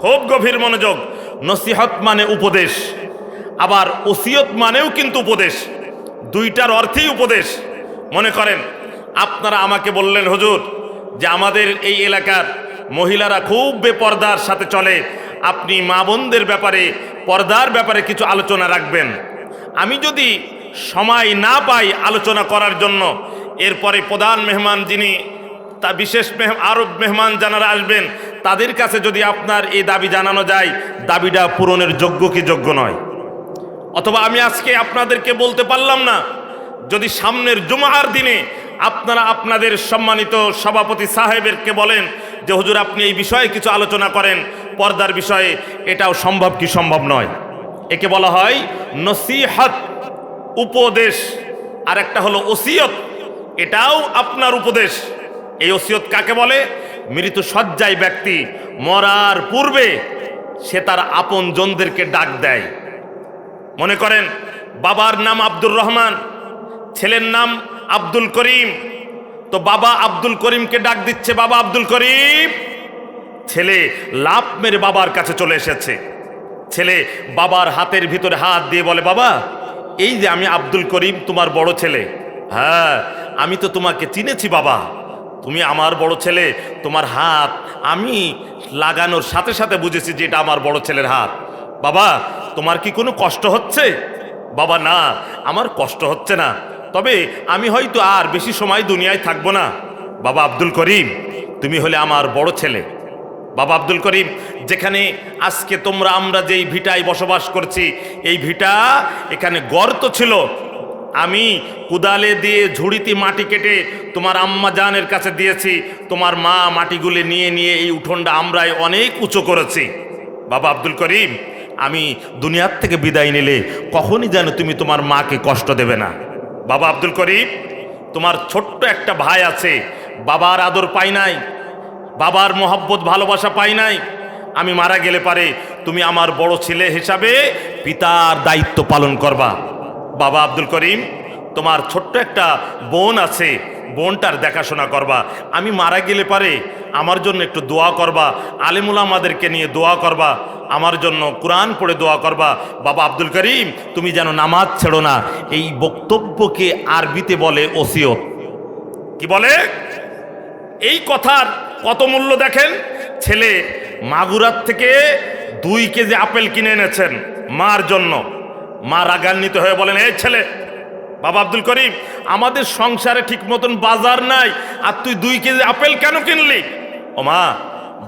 খুব গভীর মনোযোগ। নসিহত মানে উপদেশ, আবার ওসিয়ত মানেও কিন্তু উপদেশ। দুইটার অর্থেই উপদেশ। মনে করেন আপনারা আমাকে বললেন, হুজুর, যে আমাদের এই এলাকার মহিলারা খুব বেপর্দার সাথে চলে, আপনি মা বোনদের ব্যাপারে, পর্দার ব্যাপারে কিছু আলোচনা রাখবেন। আমি যদি সময় না পাই আলোচনা করার জন্য, এরপরে প্রধান মেহমান যিনি, তা বিশেষ আরব মেহমান যারা আসবেন, তাদের কাছে যদি আপনার এই দাবি জানানো যায়, দাবিটা পূরণের যোগ্য কি যোগ্য নয়? অথবা আমি আজকে আপনাদেরকে বলতে পারলাম না, যদি সামনের জুমার দিনে আপনারা আপনাদের সম্মানিত সভাপতি সাহেবেরকে বলেন যে হুজুর আপনি এই বিষয়ে কিছু আলোচনা করেন, পর্দার বিষয়ে, এটাও সম্ভব কি সম্ভব নয়? একে বলা হয় নসিহত, উপদেশ। আর একটা হলো ওসিয়ত, এটাও আপনার উপদেশ। এই ওসিয়ত কাকে বলে? মৃত শয্যায় ব্যক্তি মরার পূর্বে সে তার আপন জনদেরকে ডাক দেয়। মনে করেন বাবার নাম আব্দুর রহমান, ছেলের নাম আব্দুল করিম, তো বাবা আব্দুল করিমকে ডাক দিচ্ছে, বাবা আব্দুল করিম। ছেলে লাফ মেরে বাবার কাছে চলে এসেছে। ছেলে বাবার হাতের ভিতরে হাত দিয়ে বলে, বাবা, এই যে আমি আব্দুল করিম, তোমার বড় ছেলে। হ্যাঁ, আমি তো তোমাকে চিনেছি বাবা, তুমি আমার বড় ছেলে। তোমার হাত আমি লাগানোর সাথে সাথে বুঝেছি যে এটা আমার বড় ছেলের হাত। বাবা, তোমার কি কোনো কষ্ট হচ্ছে? বাবা, না, আমার কষ্ট হচ্ছে না, তবে আমি হয়তো আর বেশি সময় দুনিয়ায় থাকবো না। বাবা আব্দুল করিম, তুমি হলে আমার বড় ছেলে। বাবা আব্দুল করিম, যেখানে আজকে আমরা যেই ভিটায় বসবাস করছি, এই ভিটা, এখানে গর্ত ছিল। আমি কুদালে দিয়ে ঝুড়িতে মাটি কেটে তোমার আম্মা জানের কাছে দিয়েছি। তোমার মা মাটিগুলি নিয়ে নিয়ে এই উঠোনটা আমরাই অনেক উঁচু করেছি। বাবা আব্দুল করিম, আমি দুনিয়ার থেকে বিদায় নিলে কখনই যেন তুমি তোমার মাকে কষ্ট দেবে না। বাবা আব্দুল করিম, তোমার ছোট্ট একটা ভাই আছে, বাবার আদর পাই নাই, বাবার মহব্বত ভালোবাসা পাই নাই। আমি মারা গেলে পারে তুমি আমার বড় ছেলে হিসাবে পিতার দায়িত্ব পালন করবা। বাবা আব্দুল করিম, তোমার ছোট্ট একটা বোন আছে, বোনটার দেখাশোনা করবা। আমি মারা গেলে পারে আমার জন্য একটু দোয়া করবা, আলেমুলামাদেরকে নিয়ে দোয়া করবা, আমার জন্য কোরআন পড়ে দোয়া করবা। বাবা আব্দুল করিম, তুমি যেন নামাজ ছেড়ো না। এই বক্তব্যকে আরবিতে বলে ওসিয়ত। কি বলে? এই কথার কত মূল্য দেখেন। ছেলে মাগুরাত থেকে 2 কেজি আপেল কিনে এনেছেন মার জন্য। মা রাগান্বিত হয়ে বলেন, এই ছেলে, বাবা আব্দুল করিম, আমাদের সংসারে ঠিক মতন বাজার নাই, আর তুই 2 কেজি আপেল কেন কিনলি? ও মা,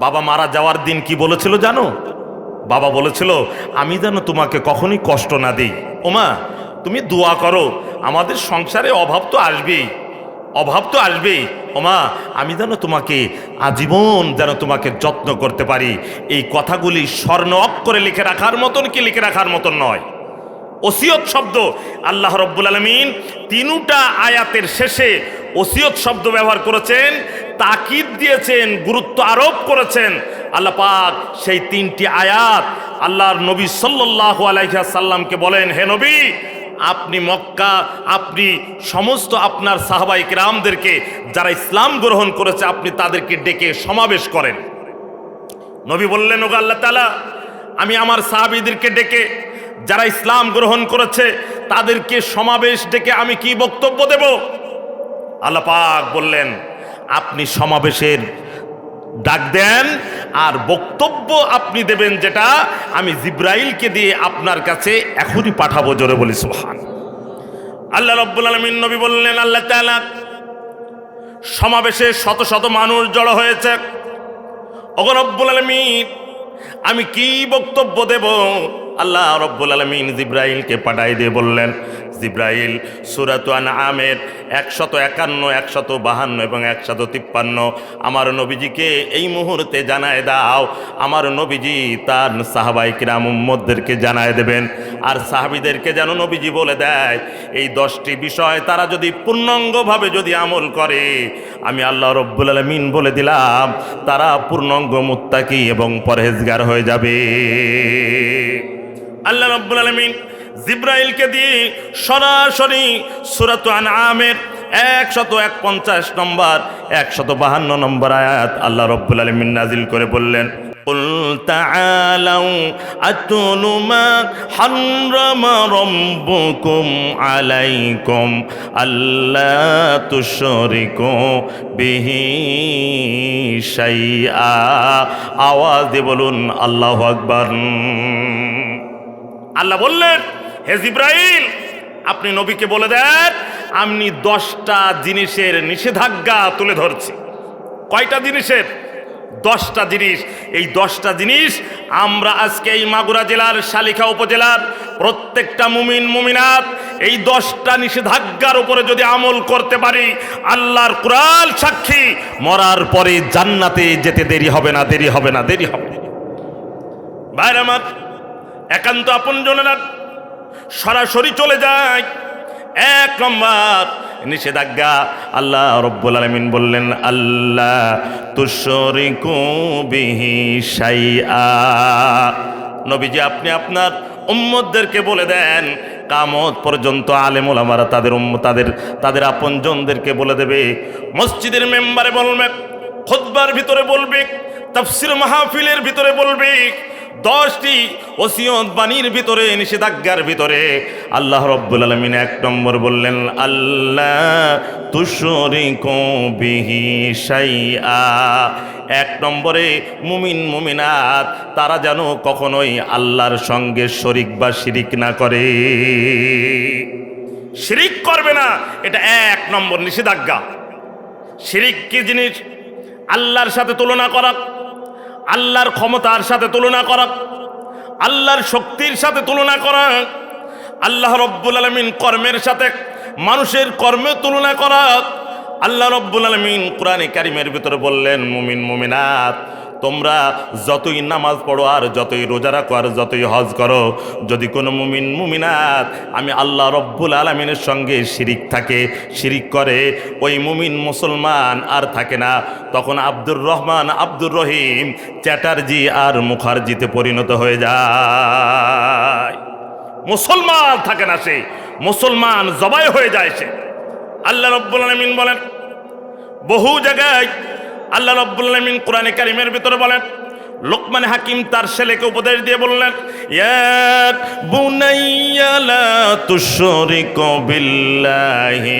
বাবা মারা যাওয়ার দিন কি বলেছিল জানো? বাবা বলেছিল আমি যেন তোমাকে কখনোই কষ্ট না দিই। ওমা তুমি দোয়া করো, আমাদের সংসারে অভাব তো আসবেই, অভাব তো আসবেই। ওমা আমি যেন তোমাকে আজীবন যেন তোমাকে যত্ন করতে পারি। এই কথাগুলি স্বর্ণ অক্ষরে লিখে রাখার মতন কি লিখে রাখার মতন নয়। ওসিয়ত শব্দ আল্লাহ রব্বুল আলামিন তিনটা আয়াতের শেষে ওসিয়ত শব্দ ব্যবহার করেছেন, তাকিদ দিয়েছেন, গুরুত্ব আরোপ করেছেন। আল্লাহ পাক সেই তিনটি আয়াত আল্লাহর নবী সাল্লাল্লাহু আলাইহি ওয়াসাল্লামকে বলেন, হে নবী আপনি মক্কা, আপনি সমস্ত আপনার সাহাবাই কিরামদেরকে যারা ইসলাম গ্রহণ করেছে আপনি তাদেরকে ডেকে সমাবেশ করেন। নবী বললেন, ওগো আল্লাহ তাআলা আমি আমার সাহাবীদেরকে ডেকে যারা ইসলাম গ্রহণ করেছে তাদেরকে সমাবেশ ডেকে আমি কি বক্তব্য দেব? আল্লাহ পাক বললেন, আপনি সমাবেশের ডাক দেন আর বক্তব্য আপনি দেবেন যেটা আমি জিব্রাইলকে দিয়ে আপনার কাছে এখনই পাঠাবো। জোরে বলি সুবহান। আল্লাহ রাব্বুল আলামিন নবী বললেন, আল্লাহ তাআলা সমাবেশে শত শত মানুষ জড়ো হয়েছে, ওগো রব্বুল আলামিন আমি কি বক্তব্য দেব? আল্লাহ রব্বুল আলামিন জিব্রাইলকে পাঠাই দিয়ে বললেন, জিব্রাইল সূরাত আনআমের 151, 152 এবং 153 আমার নবীজিকে এই মুহূর্তে জানায় দাও। আমার নবীজি তার সাহাবায়ে কিরাম উম্মতদেরকে জানায় দেবেন, আর সাহাবীদেরকে যেন নবীজি বলে দেয় এই 10টি বিষয় তারা যদি পূর্ণাঙ্গভাবে যদি আমল করে, আমি আল্লাহ রব্বুল আলামিন বলে দিলাম তারা পূর্ণাঙ্গ মুত্তাকি এবং পরহেজগার হয়ে যাবে। আল্লাহ রাব্বুল আলামিন জিব্রাইলকে দিয়ে সরাসরি সূরাত আনআমের 151 নম্বর 152 নম্বর আয়াত আল্লাহ রাব্বুল আলামিন নাজিল করে বললেন, কুল তাআলাউ আতুলু মা হাররামা রাব্বুকুম আলাইকুম আল্লা তুশরিকু বিহি শাইআ। আওয়াজ দিয়ে বলুন আল্লাহু আকবার। আল্লাহ বললেন, হে জিব্রাইল আপনি নবীকে বলে দেন আমি 10টা জিনিসের নিষেধাজ্ঞা তুলে ধরছি। কয়টা জিনিসের? 10টা জিনিস। এই 10টা জিনিস আমরা আজকে এই মাগুরা জেলার শালিখা উপজেলার প্রত্যেকটা মুমিন মুমিনাত এই 10টা নিষেধাজ্ঞার উপরে যদি আমল করতে পারি, আল্লাহর কুরআন সাক্ষী মরার পরে জান্নাতে যেতে দেরি হবে না, দেরি হবে না, দেরি হবে না। ভাইরা আমার একান্ত আপনজনেরা সরাসরি চলে যায়। 1 নম্বর নিষেধাজ্ঞা আল্লাহ রব্বুল আলামিন বললেন, আল্লাহ তুশরিকু বিহি শাইআ। নবীজি আপনি আপনার উম্মতদেরকে বলে দেন, কিয়ামত পর্যন্ত আলেম ওলামারা তাদের আপনজনদেরকে বলে দেবে, মসজিদের মেম্বারে বলবে, খুতবার ভিতরে বলবে, তাফসীর মাহফিলের ভিতরে বলবে, 10টি ওসিয়ত বাণীর ভিতরে নিষেধাজ্ঞার ভিতরে আল্লাহ রব্বুল আলামিন 1 নম্বর বললেন, আল্লাহ তুশরিকু বিহি শাইআ। 1 নম্বরে মুমিন মুমিনাত তারা যেন কখনোই আল্লাহর সঙ্গে শরীক বা শিরিক না করে, শিরিক করবে না, এটা 1 নম্বর নিষেধাজ্ঞা। শিরিক কি জিনিস? আল্লাহর সাথে তুলনা করা, আল্লাহর ক্ষমতার সাথে তুলনা করা, আল্লাহর শক্তির সাথে তুলনা করা, আল্লাহ রব্বুল আলামিন কর্মের সাথে মানুষের কর্মের তুলনা করা। আল্লাহ রব্বুল আলামিন কোরআনে কারিমের ভিতরে বললেন, মুমিন মুমিনাত তোমরা যতই নামাজ পড়ো আর যতই রোজা রাখো আর যতই হজ করো, যদি কোনো মুমিন মুমিনাত আমি আল্লাহ রব্বুল আলামিনের সঙ্গে শিরিক থাকে, শিরিক করে, ওই মুমিন মুসলমান আর থাকে না। তখন আব্দুর রহমান আব্দুর রহিম চ্যাটার্জি আর মুখার্জিতে পরিণত হয়ে যায়। মুসলমান থাকে না, সে মুসলমান জবাই হয়ে যায় সে। আল্লাহ রব্বুল আলামিন বলেন বহু জায়গায়, আল্লাহ রব্বুল আলামিন কোরআনে কারীমের ভিতরে বলেন, লোকমান হাকিম তার ছেলেকে উপদেশ দিয়ে বললেন, ইয়া বুনাইয়া লা তুশরিকু বিল্লাহি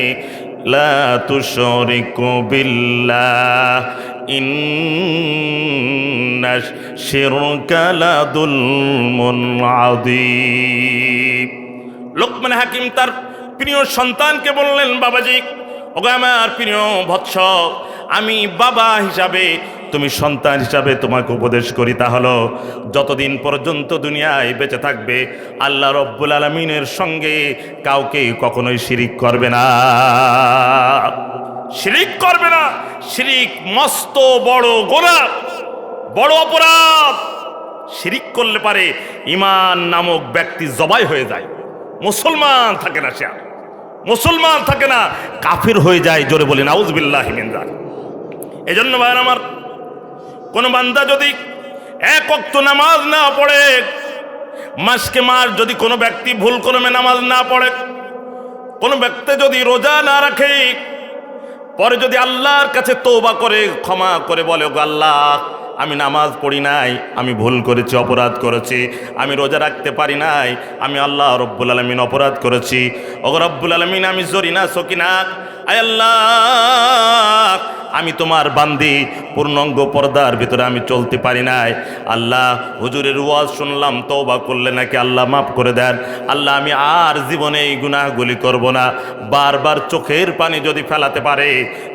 লা তুশরিকু বিল্লাহ ইন্নাশ শিরকা লাযুলমুন আযীম। লোকমান হাকিম তার প্রিয় সন্তানকে বললেন, বাবাজি, ওগো আমার প্রিয় বৎস, আমি বাবা হিসাবে তুমি সন্তান হিসাবে তোমাকে উপদেশ করি, তা হলো যতদিন পর্যন্ত দুনিয়ায় বেঁচে থাকবে আল্লাহ রব্বুল আলামিনের সঙ্গে কাউকে কখনোই শিরিক করবে না, শিরিক করবে না। শিরিক মস্ত বড় গুনাহ, বড় অপরাধ। শিরিক করলে পারে ঈমান নামক ব্যক্তি জবাই হয়ে যায়, মুসলমান থাকে না, সে মুসলমান থাকে না, কাফির হয়ে যায়। জোরে বলি নাউযুবিল্লাহি মিন যালিক। এজন্য ভাইরা আমার, কোন বান্দা যদি এক ওয়াক্ত নামাজ না পড়ে, মাসকে মাস যদি কোনো ব্যক্তি ভুল ক্রমে নামাজ না পড়ে, কোন ব্যক্তি যদি রোজা না রাখে, পরে যদি আল্লাহর কাছে তওবা করে ক্ষমা করে বলে, গো আল্লাহ আমি নামাজ পড়ি নাই, আমি ভুল করেছি, অপরাধ করেছি, আমি রোজা রাখতে পারি নাই, আমি আল্লাহ রব্বুল আলামিন অপরাধ করেছি, ও রব্বুল আলামিন আমি জরিনা সকিনা, আয় আল্লাহ আমি তোমার বান্দি, পূর্ণাঙ্গ পর্দার ভিতরে আমি চলতে পারি নাই, আল্লাহ হুজুরের ওয়াজ শুনলাম, তওবা করলে নাকি আল্লাহ মাফ করে দেন, আল্লাহ আমি আর জীবনে এই গুনাহগুলি করব না। বারবার চোখের পানি যদি ফেলাতে পারে,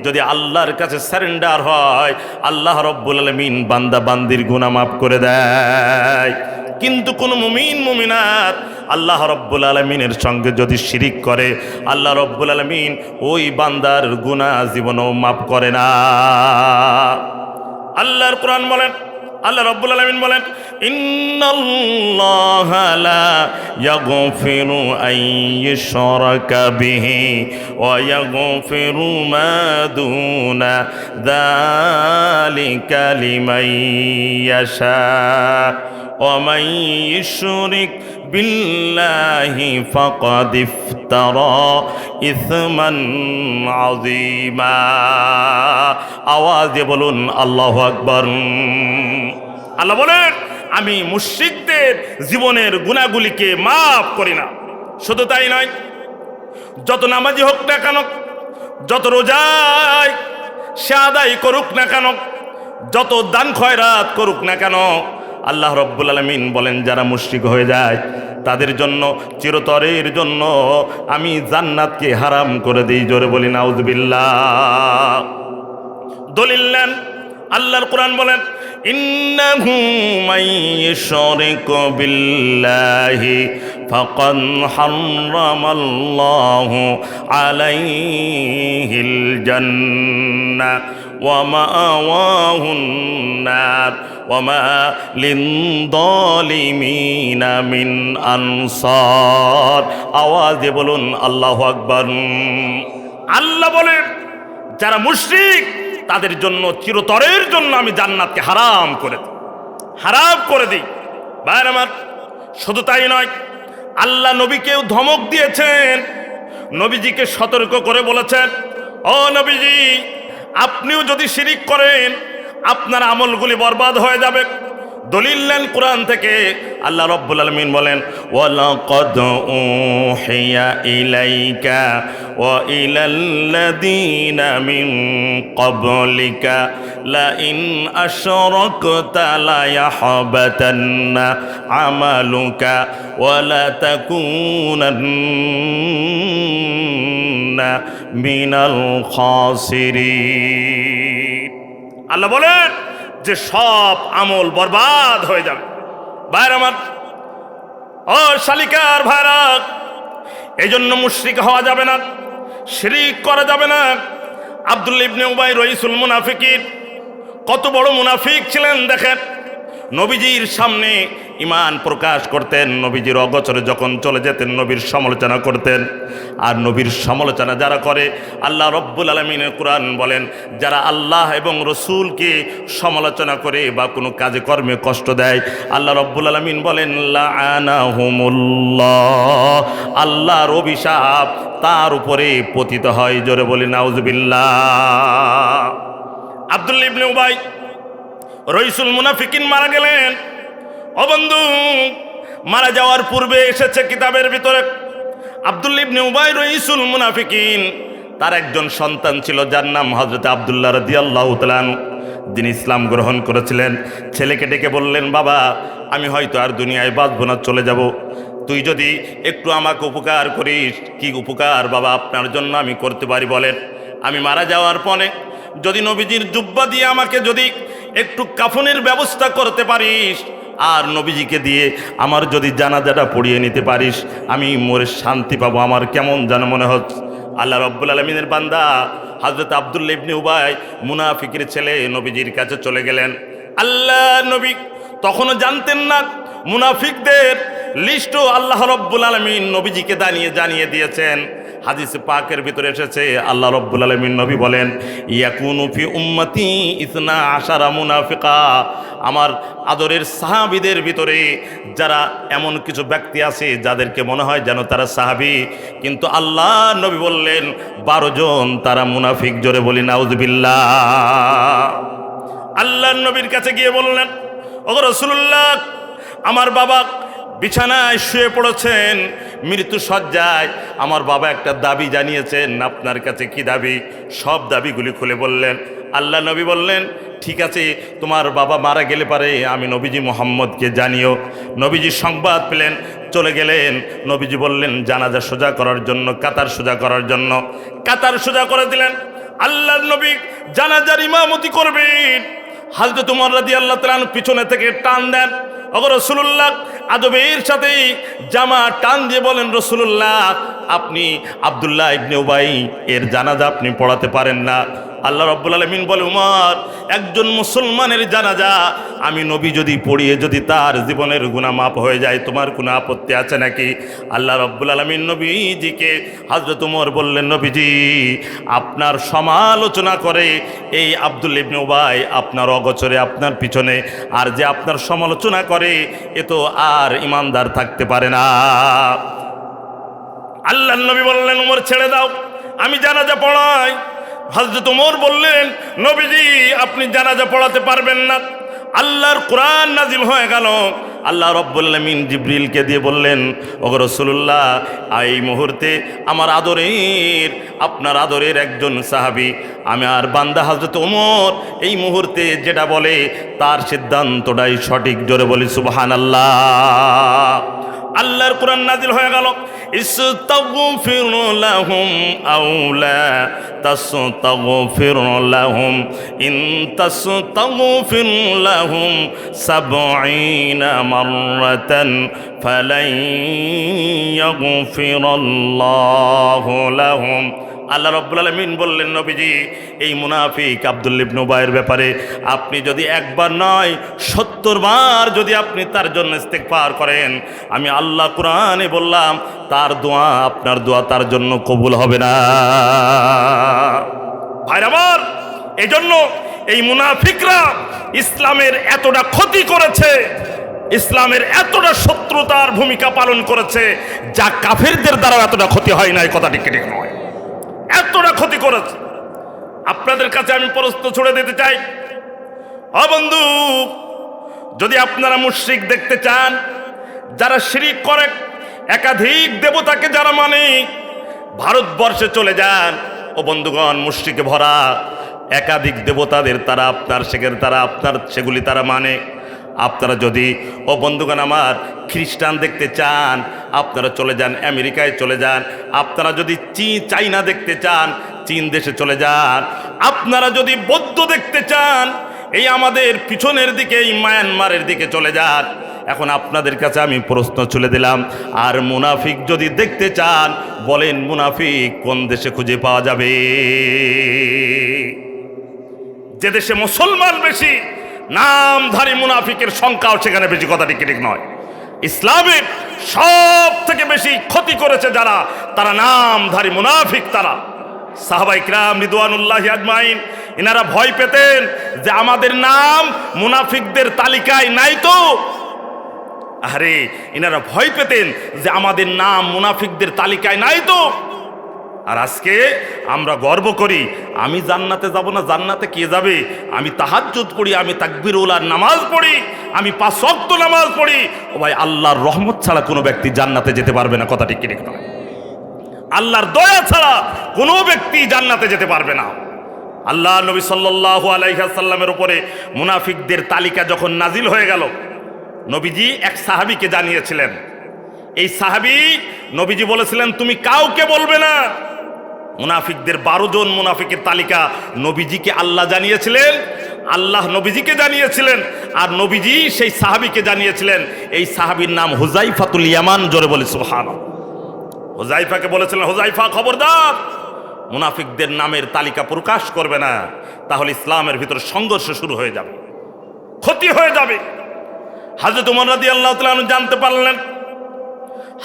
যদি আল্লাহর কাছে সারেন্ডার হয়, আল্লাহ রব্বুল আলামিন বান্দা বান্দির গুনাহ মাফ করে দেয়। কিন্তু কোন মুমিন মুমিনাত আল্লাহ রব্বুল আলামিনের সঙ্গে যদি শিরিক করে, আল্লাহ রব্বুল আলামিন ওই বান্দার গুনাহ জীবনও মাফ করে না। আল্লাহর কোরআন বলেন, আল্লাহ রব্বুল আলামিন বলেন, ইন্নাল্লাহা লা ইয়াগফিরু আন ইউশরাকা বিহি ওয়া ইয়াগফিরু মা দুনা যালিকা লিমান ইয়াশা ওয়া মান ইউশরিক বিল্লাহি ফাকাদ ইফতারা ইসমান আযীমা। আওয়াজে বলুন আল্লাহু আকবার। আল্লাহ বলেন, আমি মুশরিকদের জীবনের গুনাহগুলিকে মাফ করি না। শুধু তাই নয়, যত নামাজি হোক না কেন, যত রোজায় সে আদায় করুক না কেন, যত দান খয়রাত করুক না কেন, আল্লাহ রব্বুল আলামিন বলেন যারা মুশরিক হয়ে যায় তাদের জন্য চিরতরের জন্য আমি জান্নাতকে হারাম করে দিই। জোরে বলি নাউযুবিল্লাহ। দলিল নেন, আল্লাহর কোরআন বলেন, ইন্নাহু মান ইউশরিকু বিল্লাহি ফাকাদ হারামাল্লাহু আলাইহিল জান্নাহ ওয়া মাআওয়াহুন নার ওয়া মা লিন-যালিমিনা মিন আনসার। আওয়াজে বলুন আল্লাহু আকবার। আল্লাহ বলেন যারা মুশরিক তাদের জন্য চিরতরের জন্য আমি জান্নাতকে হারাম করে দিই। ভাইরা আমার, শুধু তাই নয়, আল্লাহ নবীকেও ধমক দিয়েছেন, নবীজিকে সতর্ক করে বলেছেন, ও নবীজি আপনিও যদি শিরিক করেন আপনার আমলগুলি বরবাদ হয়ে যাবে। দলিল নেন কোরআন থেকে, আল্লাহ রব্বুল আলামিন বলেন, ওয়ালাকাদ উহিয়া ইলাইকা ওয়া ইলাল্লাযীনা মিন ক্বাবলিকা লাইন আশরাকতা লায়াহবাতান্না আমালুকা ওয়া লাতাকুনান্না মিনাল খাসিরিন। আল্লাহ বলেন যে সব আমল বরবাদ হয়ে যাবে। ভাইরা আমার, ও শালিকার ভাইরা, এই জন্য মুশরিক হওয়া যাবে না, শিরিক করা যাবে না। আব্দুল্লাহ ইবনে উবাই রাইসুল মুনাফিকিন, কত বড় মুনাফিক ছিলেন দেখেন। নবীজির সামনে ঈমান প্রকাশ করতেন, নবীজির অগোচরে যখন চলে যেতেন নবীর সমালোচনা করতেন। আর নবীর সমালোচনা যারা করে, আল্লাহ রব্বুল আলামিনের কোরআন বলেন, যারা আল্লাহ এবং রসুলকে সমালোচনা করে বা কোনো কাজে কর্মে কষ্ট দেয়, আল্লাহ রব্বুল আলামিন বলেন লাআনাহুমুল্লাহ, আল্লাহর অভিশাপ তার উপরে পতিত হয়। জোরে বলি নাউযুবিল্লাহ। আব্দুল্লাহ ইবনে উবাই রাইসুল মুনাফিকিন মারা গেলেন। ও বন্ধু, মারা যাওয়ার পূর্বে এসেছে কিতাবের ভিতরে, আব্দুল্লাহ ইবনে উবাই রাইসুল মুনাফিকিন, তার একজন সন্তান ছিল যার নাম হযরত আব্দুল্লাহ রাদিয়াল্লাহু তাআলা আনহু, যিনি ইসলাম গ্রহণ করেছিলেন। ছেলেকে ডেকে বললেন, বাবা আমি হয়তো আর দুনিয়ায় বাঁচব না, চলে যাব, তুই যদি একটু আমাকে উপকার করিস। কি উপকার বাবা আপনার জন্য আমি করতে পারি বলেন? আমি মারা যাওয়ার পরে যদি নবীজির জুব্বা দিয়ে আমাকে যদি একটু কাফনের ব্যবস্থা করতে পারিস, আর নবীজিকে দিয়ে আমার যদি জানাজাটা পড়িয়ে নিতে পারিস, আমি মরে শান্তি পাবো। আমার কেমন যেন মনে হচ্ছে। আল্লাহ রাব্বুল আলামিনের বান্দা হযরত আব্দুল্লাহ ইবনে উবাই মুনাফিকের ছেলে নবীজির কাছে চলে গেলেন। আল্লাহ নবী তখনও জানতেন না মুনাফিকদের লিস্টও আল্লাহ রাব্বুল আলামিন নবীজিকে জানিয়ে দিয়েছেন। হাদিস পাকের ভিতরে এসেছে, আল্লাহ রাব্বুল আলামিন নবী বলেন, ইয়াকুনু ফি উম্মতি ইসনা আশারা মুনাফিকা। আমার আদরের সাহাবীদের ভিতরে যারা এমন কিছু ব্যক্তি আছে যাদেরকে মনে হয় যেন তারা সাহাবী, কিন্তু আল্লাহ নবী বললেন 12 জন তারা মুনাফিক। জোরে বলি নাউযুবিল্লাহ। আল্লাহ নবীর কাছে গিয়ে বললেন, ওগো রাসূলুল্লাহ, আমার বাবা বিছানায় শুয়ে পড়েছেন, মৃত্যু সজ্জায়। আমার বাবা একটা দাবি জানিয়েছেন, আপনার কাছে কি দাবি? সব দাবিগুলি খুলে বললেন। আল্লাহ নবী বললেন, ঠিক আছে, তোমার বাবা মারা গেলে পারে আমি নবীজি মুহাম্মদকে জানিও। নবীজি সংবাদ পেলেন, চলে গেলেন। নবীজি বললেন জানাজা সোজা করার জন্য, কাতার সোজা করার জন্য। কাতার সোজা করে দিলেন। আল্লাহ নবী জানাজার ইমামতি করবেন। হযরত ওমর রাদিয়াল্লাহু তাআলা পিছনে থেকে টান দেন। ওগো রাসূলুল্লাহ, আদবের সাথে জামা টান দিয়ে বলেন, রাসূলুল্লাহ, আপনি আব্দুল্লাহ ইবনে উবাই এর জানাজা আপনি পড়াতে পারেন না। আল্লাহ রাব্বুল আলামিন বলে, উমর, একজন মুসলমানের জানাজা আমি নবী যদি পড়িয়ে যদি তার জীবনের গুনাহ মাফ হয়ে যায়, তোমার কোনো আপত্তি আছে নাকি? আল্লাহ রাব্বুল আলামিন নবীজিকে, হযরত ওমর বললেন, নবীজি আপনার সমালোচনা করে এই আব্দুল্লাহ ইবনে উবাই আপনার অগোচরে আপনার পিছনে, আর যে আপনার সমালোচনা করে এ তো আর ইমানদার থাকতে পারে না। আল্লাহ নবী বললেন, ওমর ছেড়ে দাও, আমি জানাজা পড়াই। হযরত ওমর বললেন, নবীজি আপনি জানাজা পড়াতে পারবেন না। আল্লাহর কোরআন নাজিল হয়ে গেল। আল্লাহ রাব্বুল আলামিন জিবরিলকে দিয়ে বললেন, ওগো রাসূলুল্লাহ, এই মুহূর্তে আমার আদরের, আপনার আদরের একজন সাহাবী আমি আর বান্দা হযরত ওমর এই মুহূর্তে যেটা বলে তার সিদ্ধান্তটাই সঠিক। জোরে বলি সুবহানাল্লাহ। আল্লাহর কোরআন নাজিল হয়ে গেল, ইস্তাগফির লাহুম আও লা তাস্তাগফির লাহুম ইন তাস্তাগফির লাহুম 70 মাররাতান ফালান ইয়াগফিরাল্লাহু লাহুম। আল্লাহ রাব্বুল আলামিন বললেন, নবীজি এই মুনাফিক আব্দুল্লাহ ইবনে উবাইয়ের ব্যাপারে আপনি যদি একবার নয় 70 বার যদি আপনি তার জন্য ইস্তেগফার করেন, আমি আল্লাহ কোরআনে বললাম তার দোয়া, আপনার দোয়া তার জন্য কবুল হবে না। ভাইরা আমার, এজন্য এই মুনাফিকরা ইসলামের এতটা ক্ষতি করেছে, ইসলামের এতটা শত্রুতার ভূমিকা পালন করেছে, যা কাফেরদের দ্বারা এতটা ক্ষতি হয় না। এই কথাটি ঠিক নয়, এতটা ক্ষতি করেছে। আপনাদের কাছে আমি প্রশ্ন ছুড়ে দিতে চাই, ও বন্ধু, যদি আপনারা মুশরিক দেখতে চান, যারা শিরিক করে, একাধিক দেবতাকে যারা মানে, ভারতবর্ষে চলে যান। ও বন্ধুগণ, মুশরিকে ভরা একাধিক দেবতাদের তারা আপনার সেগুলি তারা মানে। আপনারা যদি, ও বন্ধুগণ আমার, খ্রিস্টান দেখতে চান, আপনারা চলে যান আমেরিকায় চলে যান। আপনারা যদি চাইনা দেখতে চান, চীন দেশে চলে যান। আপনারা যদি বৌদ্ধ দেখতে চান, এই আমাদের পিছনের দিকে, এই মায়ানমারের দিকে চলে যান। এখন আপনাদের কাছে আমি প্রশ্ন ছুড়ে দিলাম, আর মুনাফিক যদি দেখতে চান, বলেন মুনাফিক কোন দেশে খুঁজে পাওয়া যাবে? যে দেশে মুসলমান বেশি, নামধারী মুনাফিকের সংখ্যাও সেখানে বেশি। কথাটি ঠিক নয়। ইসলামের সব থেকে বেশি ক্ষতি করেছে যারা, তারা নামধারী মুনাফিক। তারা সাহাবায়ে কিরাম রিদওয়ানুল্লাহি আজমাইন, এনারা ভয় পেতেন যে আমাদের নাম মুনাফিকদের তালিকায় নাই তো। আরে এনারা ভয় পেতেন যে আমাদের নাম মুনাফিকদের তালিকায় নাই তো। আর আজকে আমরা গর্ব করি, আমি জান্নাতে যাব না, জান্নাতে কে যাবে? আমি তাহাজ্জুদ পড়ি, আমি তাকবীরুল নামাজ পড়ি, আমি 5 ওয়াক্ত নামাজ পড়ি। ও ভাই, আল্লাহর রহমত ছাড়া কোনো ব্যক্তি জান্নাতে যেতে পারবে না। কথাটি কি ঠিক নয়? আল্লাহর দয়া ছাড়া কোনো ব্যক্তি জান্নাতে যেতে পারবে না। আল্লাহ নবী সাল্লাল্লাহু আলাইহি ওয়াসাল্লামের উপরে মুনাফিকদের তালিকা যখন নাজিল হয়ে গেল, নবীজি এক সাহাবীকে জানিয়েছিলেন। এই সাহাবী, নবীজি বলেছিলেন তুমি কাউকে বলবে না। মুনাফিকদের 12 জন মুনাফিকের তালিকা নবীজিকে আল্লাহ জানিয়েছিলেন। আল্লাহ নবীজিকে জানিয়েছিলেন, আর নবীজি সেই সাহাবীকে জানিয়েছিলেন। এই সাহাবীর নাম হুযায়ফাতুল ইয়ামান। জোরে বলি সুবহানাল্লাহ। হুযায়ফাকে বলেছিলেন, হুযায়ফা খবরদার, মুনাফিকদের নামের তালিকা প্রকাশ করবে না, তাহলে ইসলামের ভিতরে সংঘর্ষ শুরু হয়ে যাবে, ক্ষতি হয়ে যাবে। হযরত ওমর রাদিয়াল্লাহু তাআলা আনহু জানতে পারলেন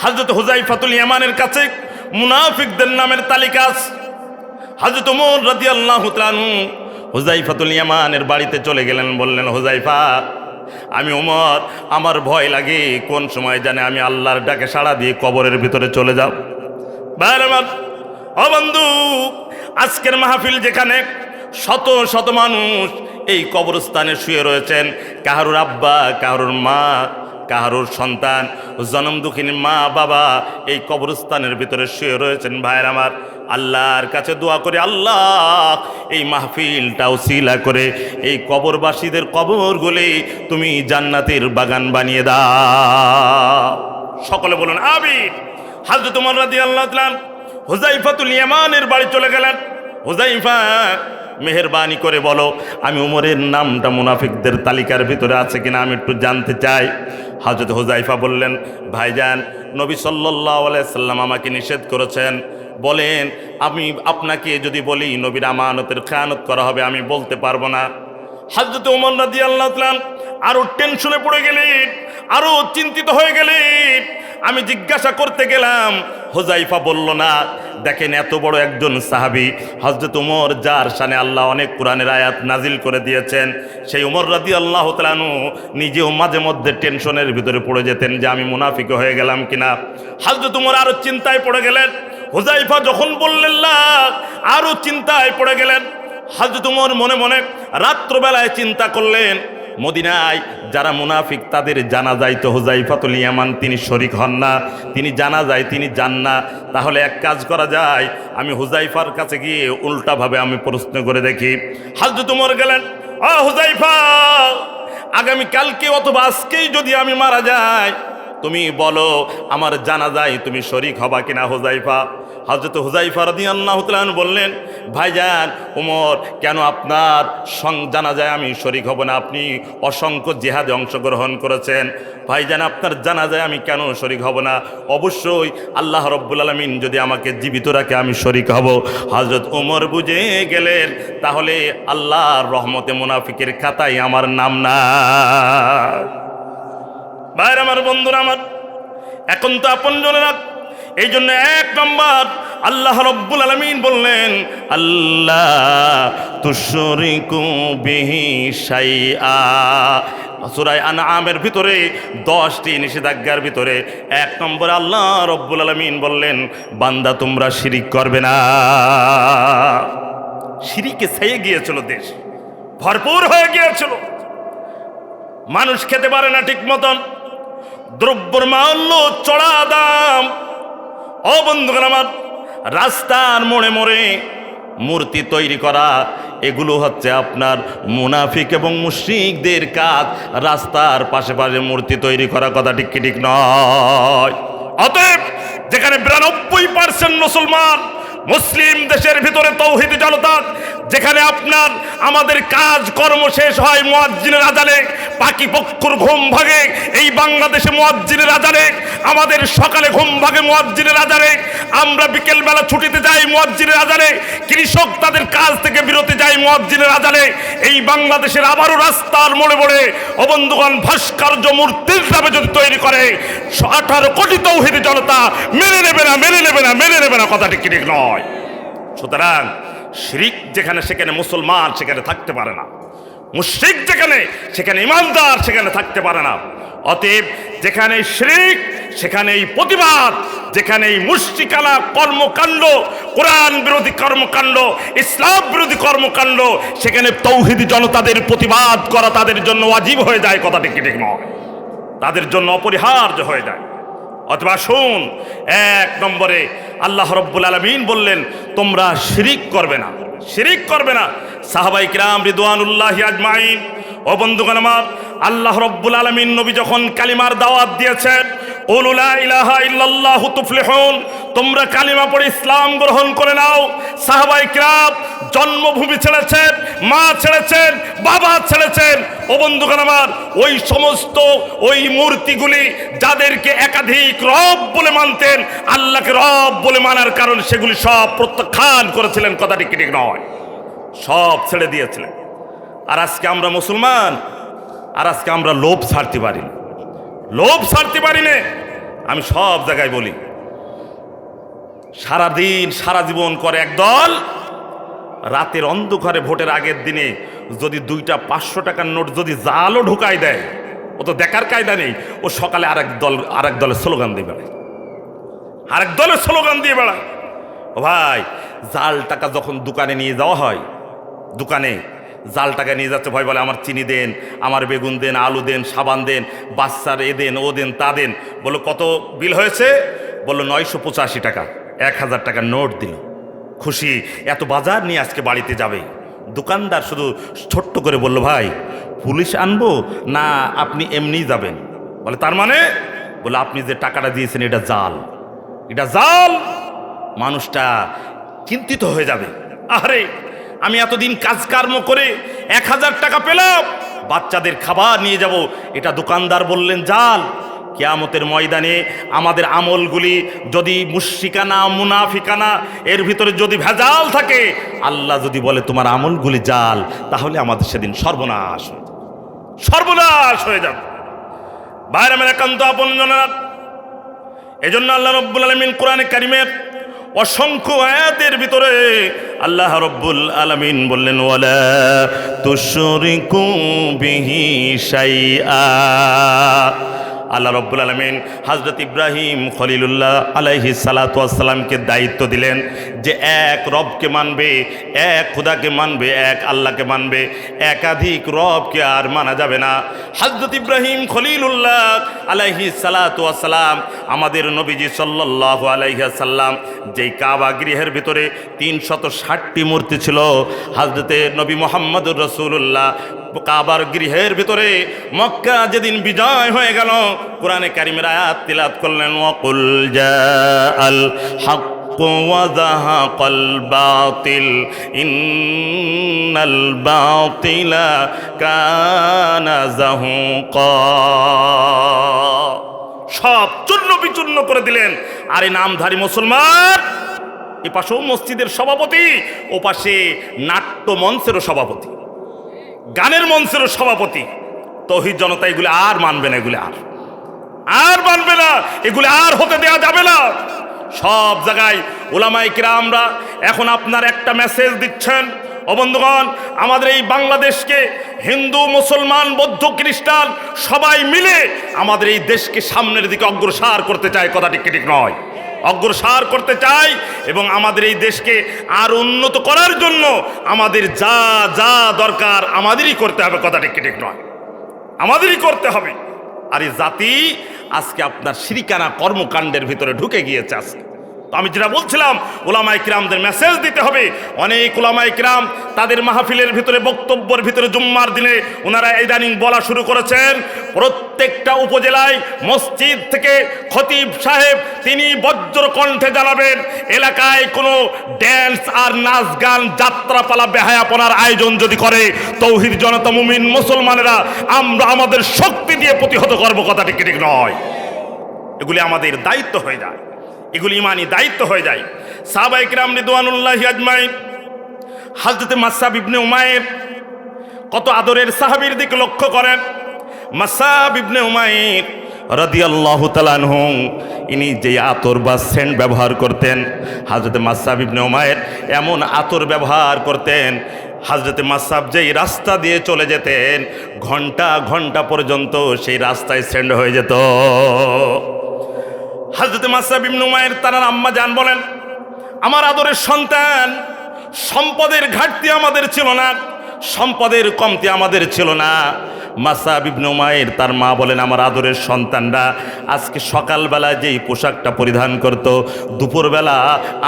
হযরত হুযায়ফাতুল ইয়ামানের কাছে মুনাফিকদের নামের তালিকা আছে। হযরত ওমর রাদিয়াল্লাহু তাআলা আনহু হুযায়ফাতুল ইয়ামানের বাড়িতে চলে গেলেন, বললেন, হুযায়ফা, আমি ওমর, আমার ভয় লাগে কোন সময় জানে আমি আল্লাহর ডাকে সাড়া দিয়ে কবরের ভিতরে চলে যাব। ভাই আমার, ও বন্ধু, আজকের মাহফিল যেখানে শত শত মানুষ এই কবরস্থানে শুয়ে রয়েছেন, কাহারুর আব্বা, কাহারুর মা, কাহারুর সন্তান, জনম দুঃখিনী মা বাবা এই কবরস্থানের ভিতরে শুয়ে রয়েছেন। ভাইয়ের আমার, আল্লাহর কাছে দোয়া করে, আল্লাহ এই মাহফিলটা উসিলা করে এই কবরবাসীদের কবরগুলি তুমি জান্নাতের বাগান বানিয়ে দাও। সকলে বলুন আমিন। হযরত ওমর রাদিয়াল্লাহু তাআলা হুযায়ফাতুল ইয়ামানের বাড়ি চলে গেলেন। হুযায়ফা, মেহেরবানি করে বলো, আমি ওমরের নামটা মুনাফিকদের তালিকার ভিতরে আছে কিনা আমি একটু জানতে চাই। হযরত হুযায়ফা বললেন, ভাইজান, নবী সাল্লাল্লাহু আলাইহি সাল্লাম আমাকে নিষেধ করেছেন, বলেন আমি আপনাকে যদি বলি নবীর আমানতের খেয়ানত করা হবে, আমি বলতে পারবো না। হযরত ওমর রাদিয়াল্লাহু তাআলা আরো টেনশনে পড়ে গেলেন, আরো চিন্তিত হয়ে গেলেন। আমি জিজ্ঞাসা করতে গেলাম, হুযায়ফা বলল না। দেখেন, এত বড় একজন সাহাবী হযরত ওমর, যার শানে আল্লাহ অনেক কোরআনের আয়াত নাজিল করে দিয়েছেন, সেই ওমর রাদিয়াল্লাহু তাআলা আনহু নিজেও মাঝে মধ্যে টেনশনের ভিতরে পড়ে যেতেন যে আমি মুনাফিক হয়ে গেলাম কিনা। হযরত ওমর আরো চিন্তায় পড়ে গেলেন। হুযায়ফা যখন বললেন না, আরো চিন্তায় পড়ে গেলেন। হযরত ওমর মনে মনে রাত্রবেলায় চিন্তা করলেন, মদিনায় যারা মুনাফিক তাদের জানাজায় তো হুযায়ফাতুল ইয়ামান তিনি শরীক হন না, তিনি জানাজায় তিনি যান না। তাহলে এক কাজ করা যায়, আমি হুযায়ফার কাছে গিয়ে উল্টাভাবে আমি প্রশ্ন করে দেখি। হযরত ওমর গেলেন, ও হুযায়ফা, আগামী কালকে অথবা আজকেই যদি আমি মারা যাই, তুমি বলো আমার জানাজায় তুমি শরীক হবা কিনা। হুযায়ফা, হযরত হুযায়ফা রাদিয়াল্লাহু তাআলা আনহু বললেন, ভাইজান ওমর, কেন আপনার জানাজায় আমি শরীক হব না? আপনি অসংখ্য জিহাদে অংশগ্রহণ করেছেন, ভাইজান আপনার জানাজায় আমি কেন শরীক হব না? অবশ্যই আল্লাহ রাব্বুল আলামিন যদি আমাকে জীবিত রাখে আমি শরীক হব। হযরত ওমর বুঝে গেলেন, তাহলে আল্লাহর রহমতে মুনাফিকের খাতায় আমার নাম না। ভাইরা আমার, বন্ধুরা আমার, এখন তো আপনজনেরা, এই জন্য এক নম্বর আল্লাহ রাব্বুল আলামিন বললেন, আল্লাহ তুশরিকু বিহি শাইআ। সূরা আনআমের ভিতরে 10টি নিষেধাজ্ঞার ভিতরে এক নম্বরে আল্লাহ রাব্বুল আলামিন বললেন, বান্দা তোমরা শিরিক করবে না। শিরিকে ছেয়ে গিয়েছিল, দেশ ভরপুর হয়ে গিয়েছিল, মানুষ খেতে পারে না ঠিক মতন, দ্রব্যর মূল্য চড়া দাম। ও বন্ধুগণ আমার, রাস্তার মোড়ে মোড়ে মূর্তি তৈরি করা, এগুলো হচ্ছে আপনার মুনাফিক এবং মুশরিকদের কাজ। রাস্তার পাশে পাশে মূর্তি তৈরি করা কথা ঠিক কি ঠিক নয়। অতএব যেখানে 92% মুসলমান, মুসলিম দেশের ভিতরে তৌহিদি জনতা, যেখানে আপনার আমাদের কাজ কর্ম শেষ হয় মুয়াজ্জিনের আযানে, বাকি পক্ষর ঘুম ভাগে এই বাংলাদেশে মুয়াজ্জিনের আযানে, আমাদের সকালে ঘুম ভাগে মুয়াজ্জিনের আযানে, আমরা বিকেল বেলা ছুটিতে যাই মুয়াজ্জিনের আযানে, কৃষক তাদের কাজ থেকে বিরতি যায় মুয়াজ্জিনের আযানে। এই বাংলাদেশের আবারও রাস্তার মোড়ে মোড়ে ও বন্ধুগণ ভাস্কর্য মূর্তির নামে যদি তৈরি করে, 18 কোটি তৌহিদি জনতা মেনে নেবে না, মেনে নেবে না, মেনে নেবে না, কথা ঠিক ঠিক নয়। সুতরাং শিরিক যেখানে সেখানে মুসলমান সেখানে থাকতে পারে না, মুশরিক যেখানে সেখানে ইমানদার সেখানে থাকতে পারে না। অতএব যেখানে শিরিক সেখানেই প্রতিবাদ, যেখানে মুশরিকানা কর্মকাণ্ড, কোরআন বিরোধী কর্মকাণ্ড, ইসলাম বিরোধী কর্মকাণ্ড, সেখানে তৌহিদি জনতাদের প্রতিবাদ করা তাদের জন্য ওয়াজিব হয়ে যায়, কথা ঠিক ঠিক নয়, তাদের জন্য অপরিহার্য হয়ে যায়। অথবা শুন, এক নম্বরে আল্লাহ রাব্বুল আলামিন বললেন, তোমরা শিরিক করবে না, শিরিক করবে না। সাহাবায়ে কিরাম রিদওয়ানুল্লাহি আজমাইন, ও বন্ধুগণ আমার, আল্লাহ রব্বুল আলামিন নবী যখন কালিমার দাওয়াত দিয়েছেন, কুলু লা ইলাহা ইল্লাল্লাহু তুফলিহুন, তোমরা কালিমা পড়ে ইসলাম গ্রহণ করে নাও। সাহাবায়ে কিরাম জন্মভূমি ছেড়েছেন, মা ছেড়েছেন, বাবা ছেড়েছেন। ও বন্ধুগণ আমার, ওই সমস্ত ওই মূর্তিগুলি যাদেরকে একাধিক রব বলে মানতেন, আল্লাহকে রব বলে মানার কারণ সেগুলি সব প্রত্যাখ্যান করেছিলেন। কথাটি কি ঠিক নয়? সব ছেড়ে দিয়েছিলেন। আর আজকে আমরা মুসলমান, আর আজকে আমরা লোভ ছাড়তে পারি না, লোভ ছাড়তে পারি না। আমি সব জায়গায় বলি, সারাদিন সারা জীবন করে একদল, রাতের অন্ধকারে ভোটের আগের দিনে যদি 2টা 500 টাকার নোট যদি জালও ঢুকাই দেয়, ও তো দেখার কায়দা নেই, ও সকালে আরেক দলের স্লোগান দিয়ে বেড়ায়, আরেক দলের স্লোগান দিয়ে বেড়ায়। ও ভাই, জাল টাকা যখন দোকানে নিয়ে যাওয়া হয়, দোকানে জাল টাকা নিয়ে যাচ্ছে, ভাই বলে আমার চিনি দেন, আমার বেগুন দেন, আলু দেন, সাবান দেন, বাচ্চার এ দেন, ও দেন, তা দেন। বললো কত বিল হয়েছে? বললো 985 টাকা। 1000 টাকার নোট দিল, খুশি, এত বাজার নিয়ে আজকে বাড়িতে যাবে। দোকানদার শুধু ছোট্ট করে বলল, ভাই পুলিশ আনবো না আপনি এমনিই যাবেন? বলে তার মানে? বলে আপনি যে টাকাটা দিয়েছেন এটা জাল, এটা জাল। মানুষটা চিন্তিত হয়ে যাবে, আরে আমি এতদিন কাজকর্ম করে 1000 টাকা পেলাম, বাচ্চাদের খাবার নিয়ে যাব, এটা দোকানদার বললেন জাল। কিয়ামতের ময়দানে আমাদের আমলগুলি যদি মুশরিকানা, মুনাফিকানা, এর ভিতরে যদি ভেজাল থাকে, আল্লাহ যদি বলে তোমার আমলগুলি জাল, তাহলে আমাদের সেদিন সর্বনাশ, সর্বনাশ হয়ে যাবে। ভাইরা মেরা একান্ত আপনজনেরা, এজন্য আল্লাহ রব্বুল আলামিন কোরআনে কারিমের অসংখ্য আয়াতের ভিতরে আল্লাহ রব্বুল আলামিন বললেন, ওয়ালা তুশরিকু বিহি শাইআ। আল্লাহ রব্বুল আলামিন হযরত ইব্রাহিম খলিলুল্লাহ আলাইহিস সালাতু ওয়াস সালামকে দায়িত্ব দিলেন যে এক রবকে মানবে, এক খোদাকে মানবে, এক আল্লাহকে মানবে, একাধিক রবকে আর মানা যাবে না। হযরত ইব্রাহিম খলিলুল্লাহ আলাইহিস সালাতু ওয়াস সালাম, আমাদের নবীজি সাল্লাল্লাহু আলাইহি ওয়াসাল্লাম, যেই কাবা গৃহের ভিতরে 360টি মূর্তি ছিল, হযরতে নবী মুহাম্মদুর রাসূলুল্লাহ কাবার গৃহের ভিতরে মক্কা যেদিন বিজয় হয়ে গেল, কোরআনে কারিমের আয়াত তিলাওয়াত করলেন, ওয়াকুল জাআল হাক্কু ওয়া যাহাকাল বাতিল ইন্নাল বাতিলা কানা যাহুকা। সব চূর্ণ বিচূর্ণ করে দিলেন। আরে নামধারী মুসলমান, এ পাশেও মসজিদের সভাপতি, ও পাশে নাট্য মঞ্চেরও সভাপতি, গানের মঞ্চেরও সভাপতি। তৌহিদ জনতা এগুলো আর মানবে না, এগুলো আর মানবে না, এগুলো আর হতে দেওয়া যাবে না। সব জায়গায় উলামায়ে কিরামরা এখন আপনার একটা মেসেজ দিচ্ছেন, ও বন্ধুগণ, আমাদের এই বাংলাদেশকে হিন্দু, মুসলমান, বৌদ্ধ, খ্রিস্টান সবাই মিলে আমাদের এই দেশকে সামনের দিকে অগ্রসর করতে চায়। কথাটি ঠিক নয়? অগ্রসর করতে চাই, এবং আমাদের এই দেশকে আর উন্নত করার জন্য আমাদের যা যা দরকার আমাদেরই করতে হবে। কথাটি ঠিক নয়? আমাদেরই করতে হবে। আর এই জাতি আজকে আপনার শিরকানা কর্মকাণ্ডের ভিতরে ঢুকে গিয়েছে। আজকে তো আমি যেটা বলছিলাম, উলামায়ে কিরামদের মেসেজ দিতে হবে। অনেক উলামায়ে কিরাম তাদের মাহফিলের ভিতরে, বক্তব্যের ভিতরে জুম্মার দিনে ওনারা ইদানিং বলা শুরু করেছেন, প্রত্যেকটা উপজেলায় মসজিদ থেকে খতিব সাহেব তিনি বজ্র কণ্ঠে জানাবেন, এলাকায় কোনো ড্যান্স আর নাচ গান, যাত্রাপালা, বেহায়াপনার আয়োজন যদি করে, তৌহিদ জনতা, মুমিন মুসলমানেরা আমরা আমাদের শক্তি দিয়ে প্রতিহত করবো। কথাটি ঠিক নয়? এগুলি আমাদের দায়িত্ব হয়ে যায়, এগুলি ইমানি দায়িত্ব হয়ে যায়। সাহাবায়ে কিরাম রিদওয়ানুল্লাহি আজমাইন, হযরত মাসআব ইবনে উমাইর, কত আদরের সাহাবীর দিকে লক্ষ্য করেন। মাসআব ইবনে উমাইর রাদিয়াল্লাহু তাআলা আনহু, ইনি যে আতর বা সেন্ট ব্যবহার করতেন, হযরত মাসআব ইবনে উমাইর এমন আতর ব্যবহার করতেন, হযরত মাসআব যেই রাস্তা দিয়ে চলে যেতেন, ঘন্টা ঘন্টা পর্যন্ত সেই রাস্তায় সেন্ট হয়ে যেত। হযরত মাসআব ইবনে উমাইর তার আম্মা জান বলেন, আমার আদরের সন্তান, সম্পদের ঘাটতি আমাদের ছিল না, সম্পদের কমতি আমাদের ছিল না, মাসআব ইবনে উমাইর তার মা বলেন, আমার আদরের সন্তানরা আজকে সকালবেলা যেই পোশাকটা পরিধান করত, দুপুরবেলা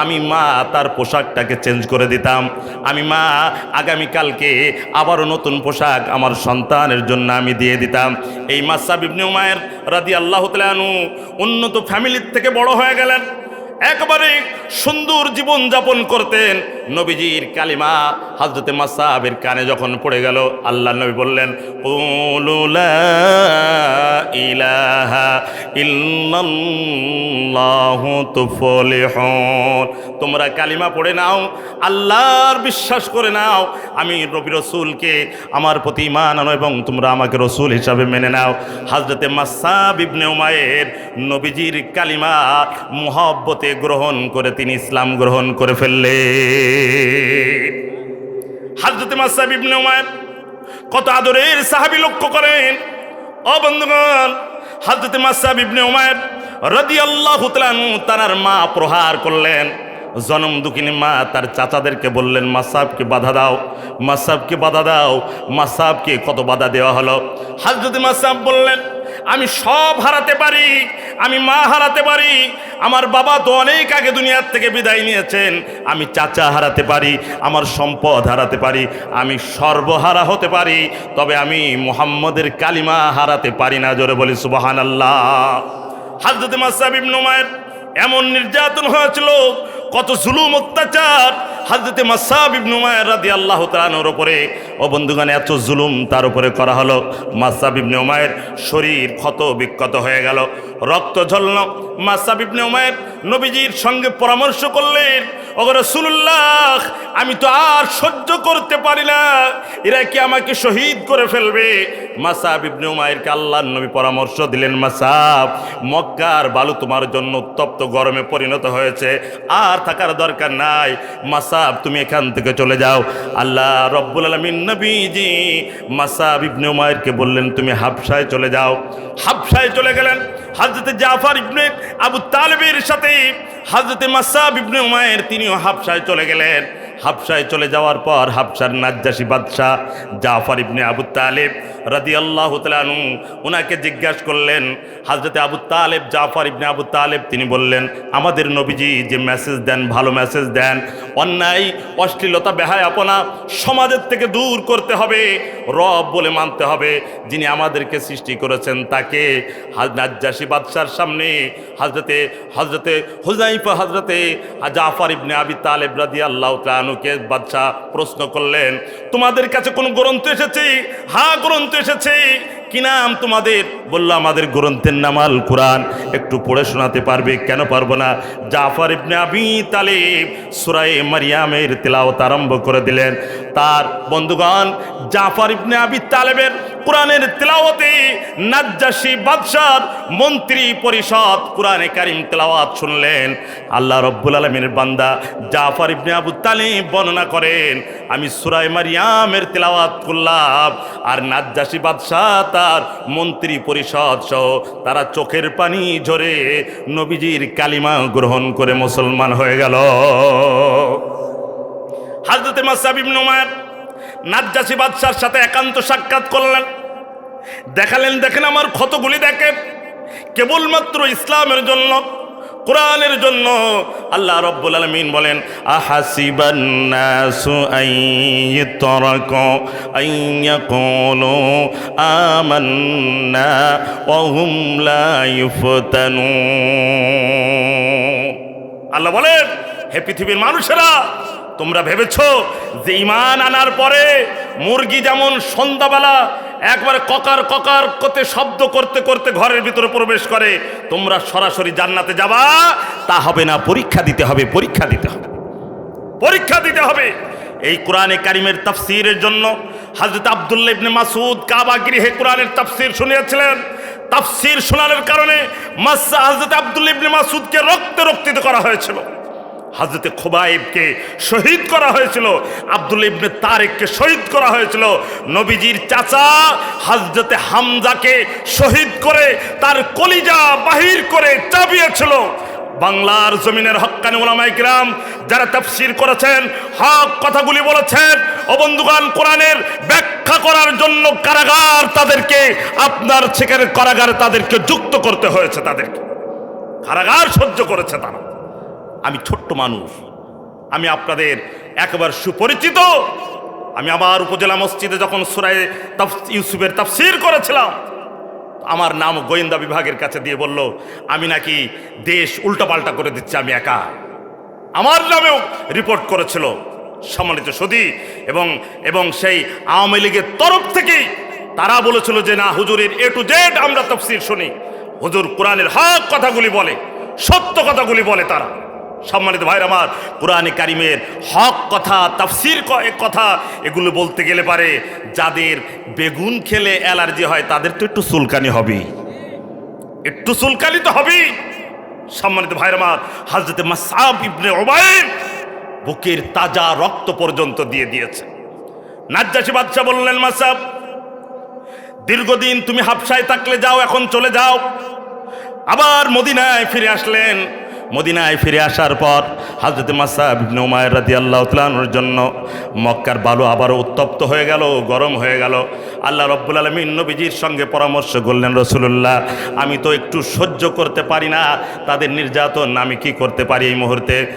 আমি মা তার পোশাকটাকে চেঞ্জ করে দিতাম। আমি মা আগামীকালকে আবারও নতুন পোশাক আমার সন্তানের জন্য আমি দিয়ে দিতাম। এই মাসআব ইবনে উমাইর রাদিয়াল্লাহু তাআলা আনহু উন্নত ফ্যামিলির থেকে বড় হয়ে গেলেন, একবারে সুন্দর জীবন যাপন করতেন। নবীজির কালিমা হযরতে মাসআবের কানে যখন পড়ে গেল, আল্লাহ নবী বললেন, কুলু লা ইলাহা ইল্লাল্লাহু তুফলিহুন। তোমরা কালিমা পড়ে নাও, আল্লাহর বিশ্বাস করে নাও, আমি নবী রাসূলকে আমার প্রতি ঈমান আনো এবং তোমরা আমাকে রাসূল হিসাবে মেনে নাও। হযরতে মাসআব ইবনে উমাইর নবীজির কালিমা মুহাব্বতে গ্রহণ করে তিনি ইসলাম গ্রহণ করে ফেললেন। হযরতে মাসআব ইবনে উমাইর কত আদরের সাহাবী লক্ষ্য করেন। ও বন্ধুগণ, হযরতে মাসআব ইবনে উমাইর রাদিয়াল্লাহু তাআলা আনহু তার মা প্রহার করলেন। জনম দুঃখিনী মা তার চাচাদেরকে বললেন, মাসআবকে বাধা দাও, মাসআবকে বাধা দাও। মাসআবকে কত বাধা দেওয়া হলো। হযরতে মাসআব বললেন, আমি সব হারাতে পারি, আমি মা হারাতে পারি, আমার বাবা তো অনেক আগে দুনিয়ার থেকে বিদায় নিয়েছেন, আমি চাচা হারাতে পারি, আমার সম্পদ হারাতে পারি, আমি সর্বহারা হতে পারি, তবে আমি মুহাম্মদের কালিমা হারাতে পারি না। জোরে বলি সুবহানাল্লাহ। হযরতে মাসআব ইবনে উমাইর এমন নির্যাতন হয়েছিল, কত জুলুম অত্যাচার হযরতে মাসআব ইবনে উমাইর রাদিয়াল্লাহু তাআলা আনহুর উপরে। ও বন্ধুগণ, এত জুলুম তার উপরে করা হলো, মাসআব ইবনে উমাইর শরীর ক্ষত বিক্ষত হয়ে গেল, রক্ত ঝরল। মাসআব ইবনে উমাইর নবীজির সঙ্গে পরামর্শ করলেন, ও রাসূলুল্লাহ, আমি তো আর সহ্য করতে পারি না, এরা কি আমাকে শহীদ করে ফেলবে। মাসআব ইবনে উমাইরকে আল্লাহর নবী পরামর্শ দিলেন, মাসআব, মক্কার বালু তোমার জন্য উত্তপ্ত গরমে পরিণত হয়েছে, আর থাকার দরকার নাই, মাসআব তুমি এখান থেকে চলে যাও। আল্লাহ রব্বুল আলামিন নবীজি মাসআব ইবনে উমাইরকে বললেন, তুমি হাবশায় চলে যাও। হাবশায় চলে গেলেন। হযরতে জাফর ইবনে আবু তালেবের সাথে হযরতে মাসআব ইবনে উমাইর তিনিও হাবশায় চলে গেলেন। হাবশায় চলে যাওয়ার পর হাবশার নাজ্জাশী বাদশাহ জাফর ইবনে আবু তালেব রাদিয়াল্লাহু তাআলা আনহু ওনাকে জিজ্ঞাসা করলেন। হযরতে আবু তালেব, জাফর ইবনে আবু তালেব তিনি বললেন, আমাদের নবীজি যে মেসেজ দেন, ভালো মেসেজ দেন, অন্যায় অশ্লীলতা বেহায়াপনা সমাজের থেকে দূর করতে হবে, রব বলে মানতে হবে, যিনি আমাদেরকে সৃষ্টি করেছেন তাকে। নাজ্জাশী বাদশার সামনে হযরতে হুযাইফা, হযরতে জাফর ইবনে আবি তালেব রাদিয়াল্লাহু তাআলা আনহুকে বাদশা প্রশ্ন করলেন, তোমাদের কাছে কোন গ্রন্থ এসেছে? হ্যাঁ, গ্রন্থ এসেছে। কি নাম তোমাদের? বলল, আমাদের গ্রন্থের নাম আল কুরআন। একটু পড়ে শোনাতে পারবে? কেন পারবো না। জাফর ইবনে আবি তালেব সূরা মারইয়ামের তিলাওয়াত আরম্ভ করে দিলেন। তার বন্ধুগণ, জাফর ইবনে আবি তালেবের কোরআনের তিলাওয়াতে নাজ্জাশী বাদশার মন্ত্রী পরিষদ কোরআনে কারীম তিলাওয়াত শুনলেন। আল্লাহ রব্বুল আলামিনের বান্দা জাফর ইবনে আবু তালেব বর্ণনা করেন, আমি সূরা মারইয়ামের তিলাওয়াত করলাম, আর নাজ্জাশী বাদশাহ তার মন্ত্রী পরিষদ সহ তারা চোখের পানি ঝরে নবীজির কালিমা গ্রহণ করে মুসলমান হয়ে গেল। হযরতে মাসআব ইবনে উমাইর নাজ্জাশী বাদশার সাথে একান্ত সাক্ষাৎ করলেন। দেখেন আমার ক্ষতগুলি দেখেন, কেবলমাত্র ইসলামের জন্য, কোরআনের জন্য। আল্লাহ রব্বুল আলামিন বলেন, আহাসিবান নাসু আইয়ুতরাকু আইয়াকুলু আমান্না ওয়া হুম লা ইফতানুন। আল্লাহ বলেন, হে পৃথিবীর মানুষেরা, তোমরা ভেবেছো যে ঈমান আনার পরে মুরগি যেমন সন্ধ্যাবেলা একবারে ককার ককার করতে শব্দ করতে করতে ঘরের ভিতরে প্রবেশ করে, তোমরা সরাসরি জান্নাতে যাবা? তা হবে না, পরীক্ষা দিতে হবে, পরীক্ষা দিতে হবে, পরীক্ষা দিতে হবে। এই কোরআনে কারিমের তাফসীরের জন্য হযরত আব্দুল্লাহ ইবনে মাসউদ কাবা গৃহে কোরআনের তাফসীর শুনিয়েছিলেন। তাফসীর শোনানোর কারণে হযরত আব্দুল্লাহ ইবনে মাসউদকে রক্তাক্ত করা হয়েছিল, হযরতে খুবাইবকে শহীদ করা হয়েছিল, আব্দুল্লাহ ইবনে তারেককে শহীদ করা হয়েছিল, নবীজির চাচা হযরতে হামজাকে শহীদ করে তার কলিজা বাহির করে চাবিয়েছিল। বাংলার জমিনের হক্কানি উলামায়ে কিরাম যারা তাফসীর করেছেন, হক কথাগুলি বলেছেন, ও বন্ধুগণ, কোরআনের ব্যাখ্যা করার জন্য কারাগার তাদেরকে, আপনার সেখানে কারাগারে তাদেরকে যুক্ত করতে হয়েছে, তাদেরকে কারাগার সহ্য করেছে তারা। আমি ছোট্ট মানুষ, আমি আপনাদের একেবারে সুপরিচিত। আমি আবার উপজেলা মসজিদে যখন সূরা ইউসুফের তাফসীর করেছিলাম, আমার নাম গোয়েন্দা বিভাগের কাছে দিয়ে বলল আমি নাকি দেশ উল্টাপাল্টা করে দিচ্ছি, আমি একা। আমার নামেও রিপোর্ট করেছিল সম্মানিত সুধী, এবং সেই আওয়ামী লীগের তরফ থেকেই তারা বলেছিল যে না, হুজুরের A to Z আমরা তাফসীর শুনি, হুজুর কোরআনের হক কথাগুলি বলে, সত্য কথাগুলি বলে তারা। সম্মানিত ভাইরা আমার, কোরআনে কারিমের হক কথা, তাফসীর কথা এগুলো বলতে গেলে পারে যাদের বেগুন খেলে অ্যালার্জি হয় তাদের তো একটু চুলকানি হবে, একটু চুলকানি তো হবেই। সম্মানিত ভাইরা আমার, হযরত মুসআব ইবনে উমাইর বুকের তাজা রক্ত পর্যন্ত দিয়ে দিয়েছে। নাজ্জাশী বাদশা বললেন, মুসআব দীর্ঘদিন তুমি হাবশায় থাকলে, যাও, এখন চলে যাও। আবার মদিনায় ফিরে আসলেন। মদিনায় ফিরে আসার পর হযরত মুসআব ইবনে উমাইর রাদিয়াল্লাহু তাআলা আনহুর জন্য মক্কার বালু আবারও উত্তপ্ত হয়ে গেল, গরম হয়ে গেল। আল্লাহ রাব্বুল আলামিন নবীজির সঙ্গে পরামর্শ করলেন, রাসূলুল্লাহ আমি তো একটু সহ্য করতে পারি না তাদের নির্যাতন, আমি কি করতে পারি এই মুহূর্তে?